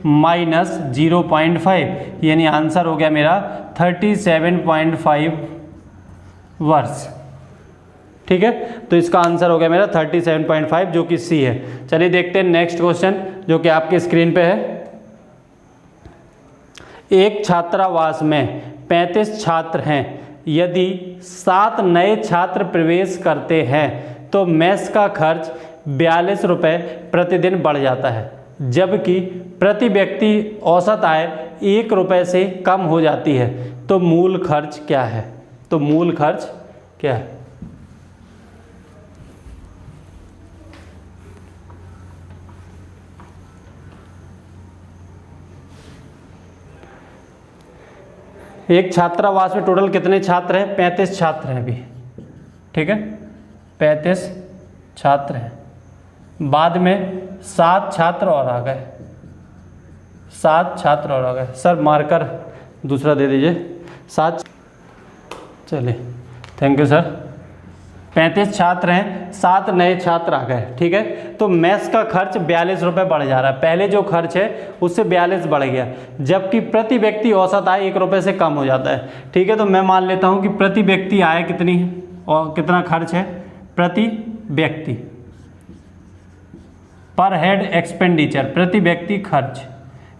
माइनस 0.5, यानी आंसर हो गया मेरा 37.5 वर्ष। ठीक है, तो इसका आंसर हो गया मेरा 37.5, जो कि सी है। चलिए देखते हैं नेक्स्ट क्वेश्चन जो कि आपके स्क्रीन पे है। एक छात्रावास में 35 छात्र हैं, यदि 7 नए छात्र प्रवेश करते हैं तो मेस का खर्च 42 रुपये प्रतिदिन बढ़ जाता है, जबकि प्रति व्यक्ति औसत आय 1 रुपये से कम हो जाती है, तो मूल खर्च क्या है, तो मूल खर्च क्या है। एक छात्रावास में टोटल कितने छात्र हैं, 35 छात्र हैं अभी। ठीक है, 35 छात्र हैं, बाद में 7 छात्र और आ गए, 7 छात्र और आ गए। सर मार्कर दूसरा दे दीजिए, 7, चलिए थैंक यू सर। 35 छात्र हैं, 7 नए छात्र आ गए। ठीक है, तो मेस का खर्च 42 रुपये बढ़ जा रहा है, पहले जो खर्च है उससे 42 बढ़ गया, जबकि प्रति व्यक्ति औसत आय 1 रुपये से कम हो जाता है। ठीक है, तो मैं मान लेता हूँ कि प्रति व्यक्ति आय कितनी है और कितना खर्च है, प्रति व्यक्ति, पर हेड एक्सपेंडिचर, प्रति व्यक्ति खर्च,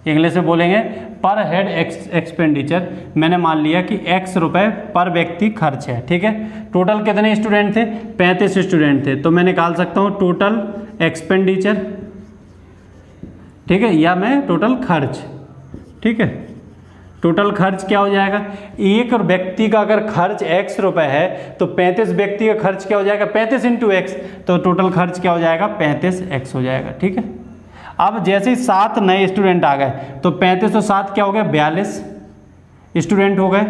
इंग्लिश में बोलेंगे पर हेड एक्सपेंडिचर। मैंने मान लिया कि x रुपये पर व्यक्ति खर्च है। ठीक है, टोटल कितने स्टूडेंट थे, 35 स्टूडेंट थे, तो मैं निकाल सकता हूँ टोटल एक्सपेंडिचर। ठीक है, या मैं टोटल खर्च। ठीक है, टोटल खर्च क्या हो जाएगा, एक व्यक्ति का अगर खर्च x रुपये है तो 35 व्यक्ति का खर्च क्या हो जाएगा, 35 इंटू x, तो टोटल खर्च क्या हो जाएगा, 35x हो जाएगा। ठीक है, अब जैसे ही 7 नए स्टूडेंट आ गए तो 35 और 7 क्या हो गया, 42 स्टूडेंट हो गए।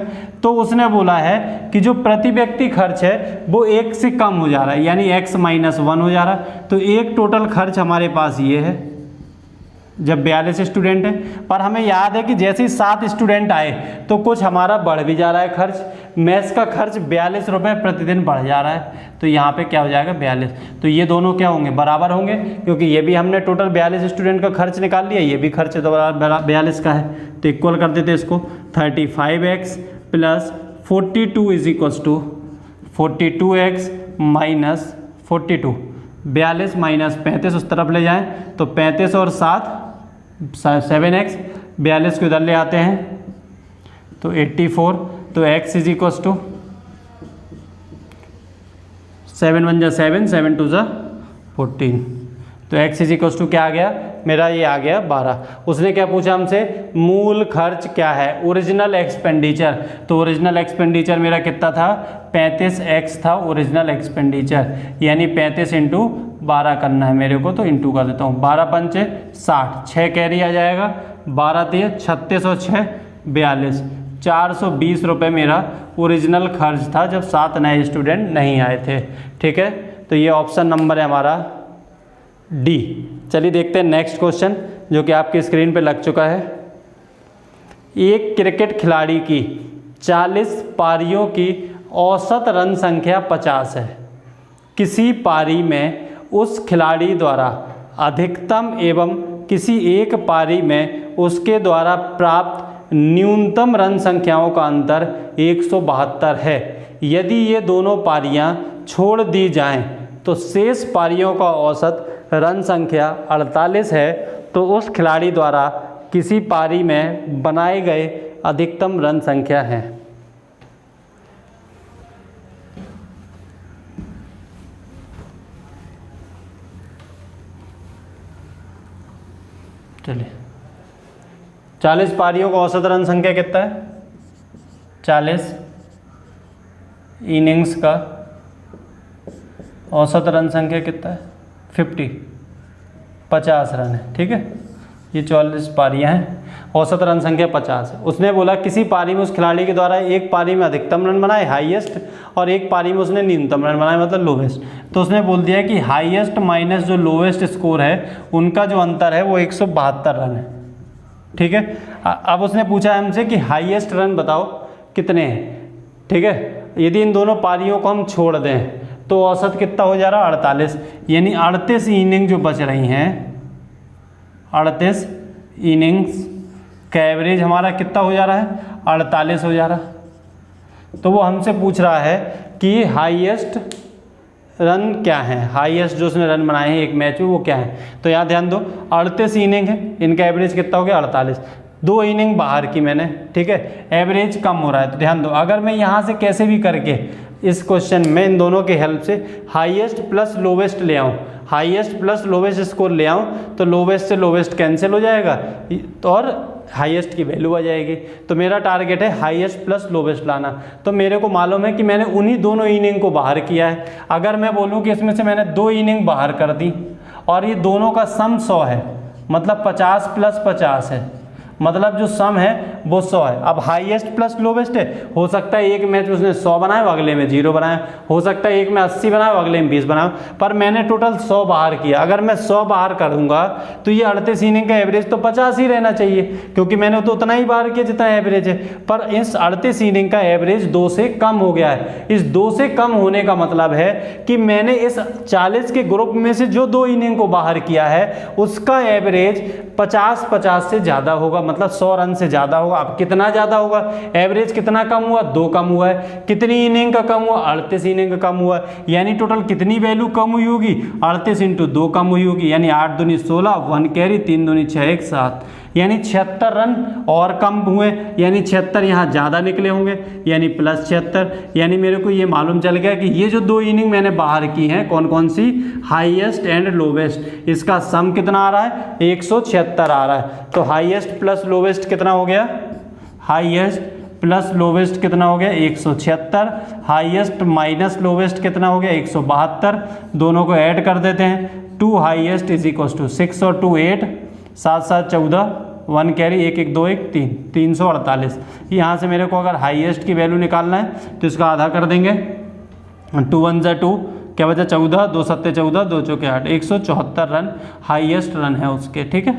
तो उसने बोला है कि जो प्रति व्यक्ति खर्च है वो 1 से कम हो जा रहा है, यानी x - 1 हो जा रहा है। तो एक टोटल खर्च हमारे पास ये है, जब 42 स्टूडेंट हैं। पर हमें याद है कि जैसे ही 7 स्टूडेंट आए तो कुछ हमारा बढ़ भी जा रहा है खर्च, मेस का खर्च 42 रुपये प्रतिदिन बढ़ जा रहा है, तो यहाँ पे क्या हो जाएगा 42। तो ये दोनों क्या होंगे, बराबर होंगे, क्योंकि ये भी हमने टोटल 42 स्टूडेंट का खर्च निकाल लिया, ये भी खर्च तो 42 का है। तो इक्वल कर देते इसको, 35x plus 42 is equals to 42x minus 42, 42 minus 35 उस तरफ ले जाएं तो 35 और 7x, 42 को इधर ले आते हैं तो 84, तो x इज इक्वल्स टू 7 1 जा 7, 7 2 जा 14, तो x इज इक्वल्स टू क्या आ गया मेरा, ये आ गया 12। उसने क्या पूछा हमसे, मूल खर्च क्या है, ओरिजिनल एक्सपेंडिचर, तो ओरिजिनल एक्सपेंडिचर मेरा कितना था 35x था ओरिजिनल एक्सपेंडिचर, यानी 35 इंटू 12 करना है मेरे को, तो इंटू कर देता हूँ, 12 पंचे 60, 6 कैरी आ जाएगा, 12 3 36 और 6 42, 420 रुपये मेरा ओरिजिनल खर्च था जब 7 नए स्टूडेंट नहीं आए थे। ठीक है, तो ये ऑप्शन नंबर है हमारा डी। चलिए देखते हैं नेक्स्ट क्वेश्चन जो कि आपकी स्क्रीन पे लग चुका है। एक क्रिकेट खिलाड़ी की 40 पारियों की औसत रन संख्या 50 है। किसी पारी में उस खिलाड़ी द्वारा अधिकतम एवं किसी एक पारी में उसके द्वारा प्राप्त न्यूनतम रन संख्याओं का अंतर 172 है। यदि ये दोनों पारियां छोड़ दी जाएं तो शेष पारियों का औसत रन संख्या 48 है, तो उस खिलाड़ी द्वारा किसी पारी में बनाए गए अधिकतम रन संख्या है। चलिए 40 पारियों का औसत रन संख्या कितना है, 40 इनिंग्स का औसत रन संख्या कितना है 50 रन है। ठीक है, ये 44 पारियां हैं, औसत रन संख्या 50 है। उसने बोला किसी पारी में उस खिलाड़ी के द्वारा एक पारी में अधिकतम रन बनाए हाईएस्ट, और एक पारी में उसने न्यूनतम रन बनाए मतलब लोवेस्ट। तो उसने बोल दिया कि हाईएस्ट माइनस जो लोवेस्ट स्कोर है उनका जो अंतर है वो 172 रन है। ठीक है, अब उसने पूछा हमसे कि हाईएस्ट रन बताओ कितने हैं। ठीक है, यदि इन दोनों पारियों को हम छोड़ दें तो औसत कितना हो जा रहा है 48, यानी 38 इनिंग जो बच रही हैं, 38 इनिंग्स का एवरेज हमारा कितना हो जा रहा है 48 हो जा रहा है। तो वो हमसे पूछ रहा है कि हाईएस्ट रन क्या है, हाईएस्ट जो उसने रन बनाए हैं एक मैच में वो क्या है। तो यहाँ ध्यान दो 38 इनिंग है, इनका एवरेज कितना हो गया 48, 2 इनिंग बाहर की मैंने। ठीक है, एवरेज कम हो रहा है। तो ध्यान दो अगर मैं यहाँ से कैसे भी करके इस क्वेश्चन में इन दोनों की हेल्प से हाईएस्ट प्लस लोवेस्ट ले आऊँ, हाईएस्ट प्लस लोवेस्ट स्कोर ले आऊँ, तो लोवेस्ट से लोवेस्ट कैंसिल हो जाएगा और हाईएस्ट की वैल्यू आ जाएगी। तो मेरा टारगेट है हाईएस्ट प्लस लोवेस्ट लाना। तो मेरे को मालूम है कि मैंने उन्हीं दोनों इनिंग को बाहर किया है। अगर मैं बोलूँ कि इसमें से मैंने 2 इनिंग बाहर कर दी और ये दोनों का सम 100 है, मतलब 50 प्लस 50 है, मतलब जो सम है वो 100 है। अब हाईएस्ट प्लस लोवेस्ट है, हो सकता है एक मैच उसने 100 बनाया अगले में 0 बनाया, हो सकता है एक में 80 बनाया अगले में 20 बनाया, पर मैंने टोटल 100 बाहर किया। अगर मैं 100 बाहर करूंगा तो ये 38 इनिंग का एवरेज तो 50 ही रहना चाहिए, क्योंकि मैंने तो उतना ही बाहर किया जितना एवरेज है। पर इस 38 इनिंग का एवरेज 2 से कम हो गया है। इस 2 से कम होने का मतलब है कि मैंने इस 40 के ग्रुप में से जो 2 इनिंग को बाहर किया है उसका एवरेज 50 से ज़्यादा होगा, मतलब 100 रन से ज़्यादा होगा। अब कितना ज़्यादा होगा, एवरेज कितना कम हुआ 2 कम हुआ है, कितनी इनिंग का कम हुआ 38 इनिंग का कम हुआ है, यानी टोटल कितनी वैल्यू कम हुई होगी 38 इंटू 2 कम हुई होगी, यानी 8 दूनी 16, 1 कैरी 3 दूनी 6 1 7, यानी 76 रन और कम हुए, यानी 76 यहाँ ज़्यादा निकले होंगे, यानी प्लस 76। यानी मेरे को ये मालूम चल गया कि ये जो 2 इनिंग मैंने बाहर की हैं कौन कौन सी, हाईएस्ट एंड लोवेस्ट, इसका सम कितना आ रहा है 176 आ रहा है। तो हाईएस्ट प्लस लोवेस्ट कितना हो गया, हाईएस्ट प्लस लोवेस्ट कितना हो गया 176, हाईएस्ट माइनस लोवेस्ट कितना हो गया 172, दोनों को ऐड कर देते हैं। 2 हाईएस्ट इज इक्वल टू 6 और 2 8, 7 7 14, 1 कैरी 1 1 2 1 3, 348। यहाँ से मेरे को अगर हाईएस्ट की वैल्यू निकालना है तो इसका आधा कर देंगे, 2 1 जा 2, क्या बचा 14, 2 7 14, 2 चौके 8, 174 रन हाईएस्ट रन है उसके। ठीक है,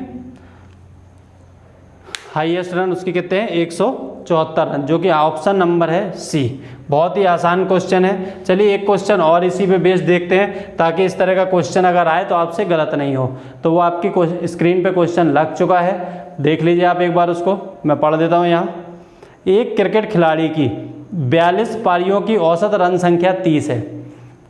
हाईएस्ट रन उसके कितने हैं 174 रन, जो कि ऑप्शन नंबर है सी। बहुत ही आसान क्वेश्चन है। चलिए एक क्वेश्चन और इसी पे बेस देखते हैं, ताकि इस तरह का क्वेश्चन अगर आए तो आपसे गलत नहीं हो। तो वो आपकी स्क्रीन पे क्वेश्चन लग चुका है, देख लीजिए आप एक बार उसको, मैं पढ़ देता हूँ यहाँ। एक क्रिकेट खिलाड़ी की 42 पारियों की औसत रन संख्या 30 है।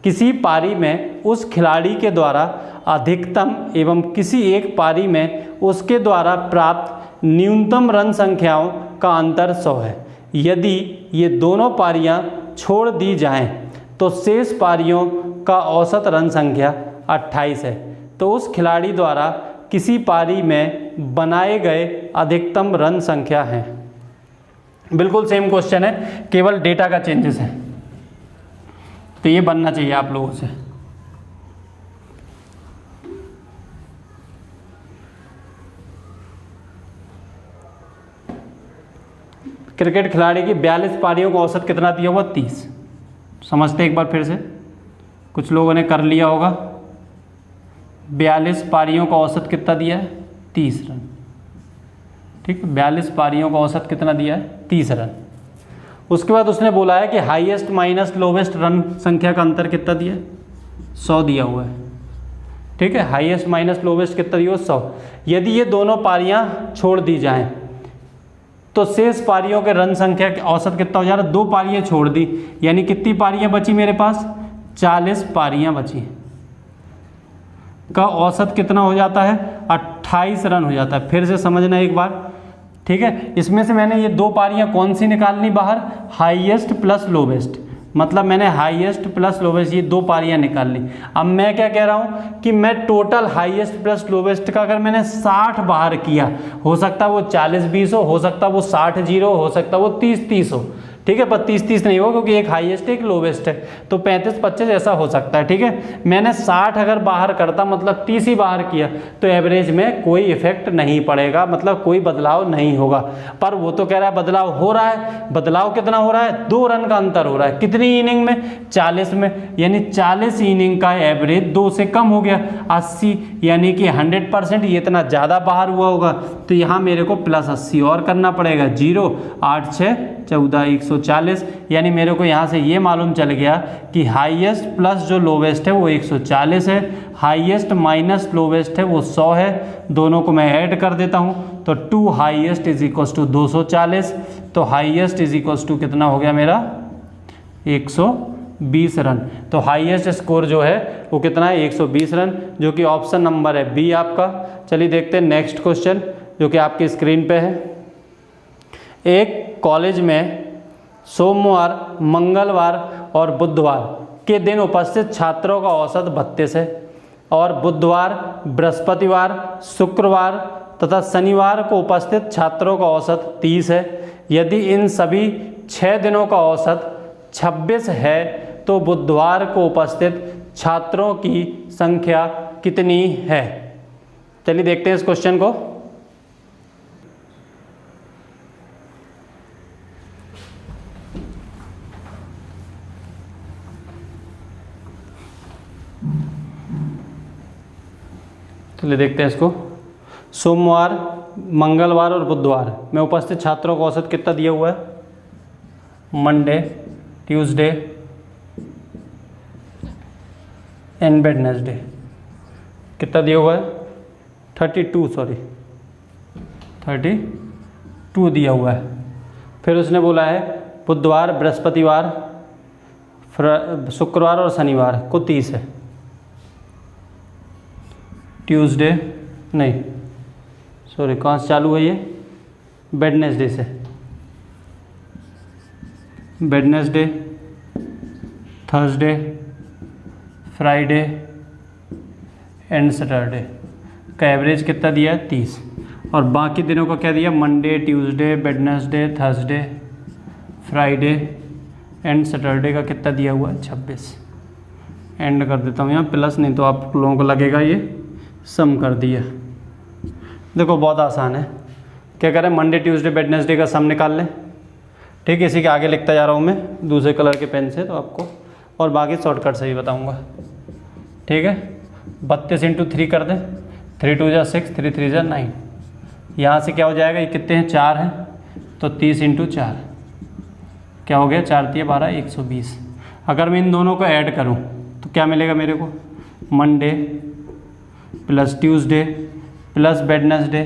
किसी पारी में उस खिलाड़ी के द्वारा अधिकतम एवं किसी एक पारी में उसके द्वारा प्राप्त न्यूनतम रन संख्याओं का अंतर 100 है। यदि ये दोनों पारियां छोड़ दी जाएं तो शेष पारियों का औसत रन संख्या 28 है। तो उस खिलाड़ी द्वारा किसी पारी में बनाए गए अधिकतम रन संख्या है। बिल्कुल सेम क्वेश्चन है, केवल डेटा का चेंजेस है। तो ये बनना चाहिए आप लोगों से। क्रिकेट खिलाड़ी की 42 पारियों का औसत कितना दिया हुआ 30। समझते एक बार फिर से, कुछ लोगों ने कर लिया होगा। 42 पारियों का औसत कितना दिया है 30 रन। ठीक, 42 पारियों का औसत कितना दिया है 30 रन। उसके बाद उसने बोला है कि हाईएस्ट माइनस लोवेस्ट रन संख्या का अंतर कितना दिया है 100 दिया हुआ है। ठीक है, हाईएस्ट माइनस लोवेस्ट कितना दिया हुआ 100। यदि ये दोनों पारियां छोड़ दी जाएं तो शेष पारियों के रन संख्या के औसत कितना हो जा रहा है। 2 पारियां छोड़ दी, यानी कितनी पारियां बची मेरे पास 40 पारियां बची, का औसत कितना हो जाता है 28 रन हो जाता है। फिर से समझना एक बार, ठीक है। इसमें से मैंने ये 2 पारियां कौन सी निकालनी बाहर, हाईएस्ट प्लस लोवेस्ट, मतलब मैंने हाईएस्ट प्लस लोवेस्ट ये 2 पारियां निकाल ली। अब मैं क्या कह रहा हूं कि मैं टोटल हाईएस्ट प्लस लोवेस्ट का अगर मैंने 60 बाहर किया, हो सकता वो 40-20 हो सकता वो 60-0 हो सकता वो 30-30 हो। ठीक है, पर 30-30 नहीं हो, क्योंकि एक हाईएस्ट एक लोवेस्ट है, तो 35-25 ऐसा हो सकता है। ठीक है, मैंने 60 अगर बाहर करता, मतलब 30 ही बाहर किया, तो एवरेज में कोई इफेक्ट नहीं पड़ेगा, मतलब कोई बदलाव नहीं होगा। पर वो तो कह रहा है बदलाव हो रहा है। बदलाव कितना हो रहा है 2 रन का अंतर हो रहा है। कितनी इनिंग में 40 में, यानी 40 इनिंग का एवरेज 2 से कम हो गया 80, यानी कि 100%। ये इतना ज़्यादा बाहर हुआ होगा, तो यहाँ मेरे को +80 और करना पड़ेगा। 0 8 6 14 140, यानी मेरे को यहाँ से ये मालूम चल गया कि हाईएस्ट प्लस जो लोवेस्ट है वो 140 है, हाईएस्ट माइनस लोवेस्ट है वो 100 है। दोनों को मैं ऐड कर देता हूँ, तो 2 हाईएस्ट इज इक्वल्स टू 240। तो हाईएस्ट इज इक्वल्स टू कितना हो गया मेरा 120 रन। तो हाईएस्ट स्कोर जो है वो कितना है 120 रन, जो कि ऑप्शन नंबर है बी आपका। चलिए देखते हैं नेक्स्ट क्वेश्चन, जो कि आपकी स्क्रीन पे है। एक कॉलेज में सोमवार, मंगलवार और बुधवार के दिन उपस्थित छात्रों का औसत 32 है और बुधवार, बृहस्पतिवार, शुक्रवार तथा शनिवार को उपस्थित छात्रों का औसत 30 है। यदि इन सभी 6 दिनों का औसत 26 है तो बुधवार को उपस्थित छात्रों की संख्या कितनी है। चलिए देखते हैं इस क्वेश्चन को। चलिए देखते हैं इसको। सोमवार, मंगलवार और बुधवार में उपस्थित छात्रों का औसत कितना दिया हुआ है, मंडे, ट्यूसडे एंड वेडनेसडे कितना दिया हुआ है 32 दिया हुआ है। फिर उसने बोला है बुधवार, बृहस्पतिवार, शुक्रवार और शनिवार को 30 है। ट्यूसडे नहीं, सॉरी, कहाँ से चालू है ये, वेडनेसडे से। Wednesday, Thursday, Friday and Saturday का एवरेज कितना दिया है 30, और बाकी दिनों का क्या दिया, Monday, Tuesday, Wednesday, Thursday, Friday and Saturday का कितना दिया हुआ है 26। एंड कर देता हूँ यहाँ प्लस, नहीं तो आप लोगों को लगेगा ये सम कर दिया। देखो बहुत आसान है, क्या करें, मंडे, ट्यूसडे, वेडनेसडे का सम निकाल लें। ठीक है, इसी के आगे लिखता जा रहा हूँ मैं दूसरे कलर के पेन से, तो आपको और बाकी शॉर्टकट से ही बताऊँगा। ठीक है, 32 × 3 कर दें, 3 2 जा 6, 3 3 जा 9, यहाँ से क्या हो जाएगा, ये कितने हैं 4 हैं, तो 30 × 4 क्या हो गया, 4 × 12 120। अगर मैं इन दोनों को ऐड करूँ तो क्या मिलेगा मेरे को, Monday plus Tuesday plus Wednesday,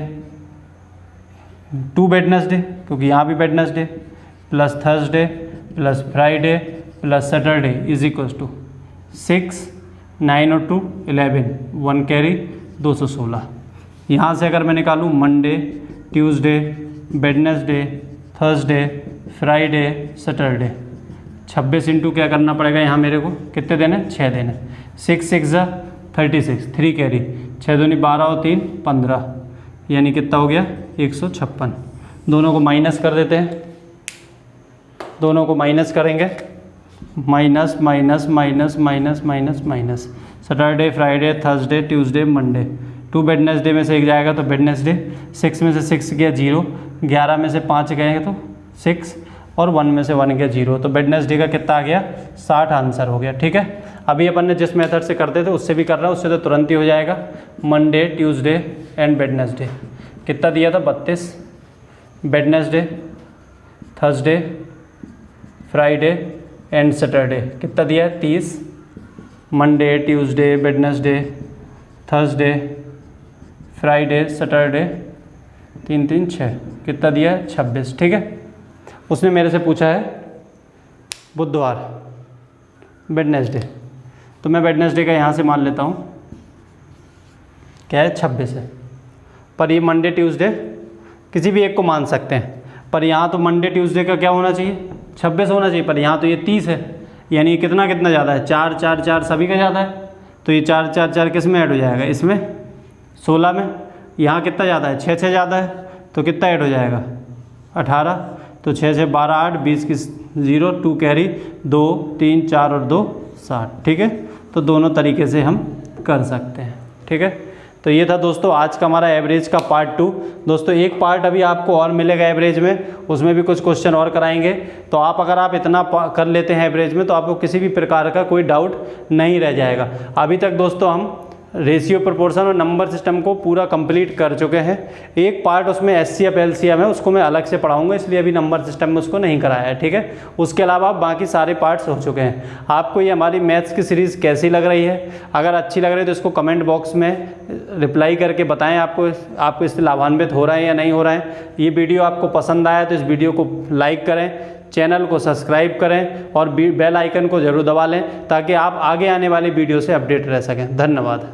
2 Wednesday क्योंकि यहाँ भी Wednesday, plus Thursday plus Friday plus Saturday is equals to 6, 9 और 2 11, 1 कैरी 216। यहाँ से अगर मैं निकालूँ Monday Tuesday Wednesday Thursday Friday Saturday, 26 × क्या करना पड़ेगा यहाँ मेरे को, कितने दिन है, 6 दिन है, 6 6 36, 3 कैरी, 6 दूनी 12 और 3 15, यानी कितना हो गया 156। दोनों को माइनस कर देते हैं, दोनों को माइनस करेंगे, minus minus minus minus minus minus, Saturday Friday Thursday Tuesday Monday, 2 Wednesday में से एक जाएगा तो वेडनेसडे, 6 में से 6 गया 0, 11 में से 5 गए तो 6 और 1 में से 1 गया 0, तो वेडनेसडे का कितना आ गया 60 आंसर हो गया। ठीक है, अभी अपन ने जिस मेथड से करते थे उससे भी कर रहा है, उससे तो तुरंत ही हो जाएगा। मंडे ट्यूसडे एंड वेडनेसडे कितना दिया था 32, Wednesday Thursday Friday and Saturday कितना दिया है 30, Monday Tuesday Wednesday Thursday Friday Saturday 3 3 6 कितना दिया है 26। ठीक है, उसने मेरे से पूछा है बुधवार वेडनेसडे, तो मैं वेडनेसडे का यहाँ से मान लेता हूँ क्या है 26 है, पर ये मंडे ट्यूसडे किसी भी एक को मान सकते हैं, पर यहाँ तो मंडे ट्यूसडे का क्या होना चाहिए 26 होना चाहिए, पर यहाँ तो ये 30 है, यानी कितना कितना ज़्यादा है 4 4 4 सभी का ज़्यादा है, तो ये 4 4 4 किस में ऐड हो जाएगा, इसमें 16 में, यहाँ कितना ज़्यादा है 6 6 ज़्यादा है, तो कितना ऐड हो जाएगा 18, तो 6 से 12 8 20 की 0, 2 कैरी 2 3 4 और 2 7। ठीक है, तो दोनों तरीके से हम कर सकते हैं। ठीक है, तो ये था दोस्तों आज का हमारा एवरेज का पार्ट 2। दोस्तों एक पार्ट अभी आपको और मिलेगा एवरेज में, उसमें भी कुछ क्वेश्चन और कराएंगे, तो आप अगर आप इतना कर लेते हैं एवरेज में तो आपको किसी भी प्रकार का कोई डाउट नहीं रह जाएगा। अभी तक दोस्तों हम रेशियो प्रोपोर्शन और नंबर सिस्टम को पूरा कंप्लीट कर चुके हैं। एक पार्ट उसमें एचसीएफ एलसीएम है, उसको मैं अलग से पढ़ाऊंगा, इसलिए अभी नंबर सिस्टम में उसको नहीं कराया है। ठीक है, उसके अलावा बाकी सारे पार्ट्स हो चुके हैं। आपको ये हमारी मैथ्स की सीरीज़ कैसी लग रही है? अगर अच्छी लग रही है तो इसको कमेंट बॉक्स में रिप्लाई करके बताएं आपको इससे लाभान्वित हो रहे हैं या नहीं हो रहे हैं। ये वीडियो आपको पसंद आया तो इस वीडियो को लाइक करें, चैनल को सब्सक्राइब करें और बेल आइकन को ज़रूर दबा लें ताकि आप आगे आने वाली वीडियो से अपडेट रह सकें। धन्यवाद।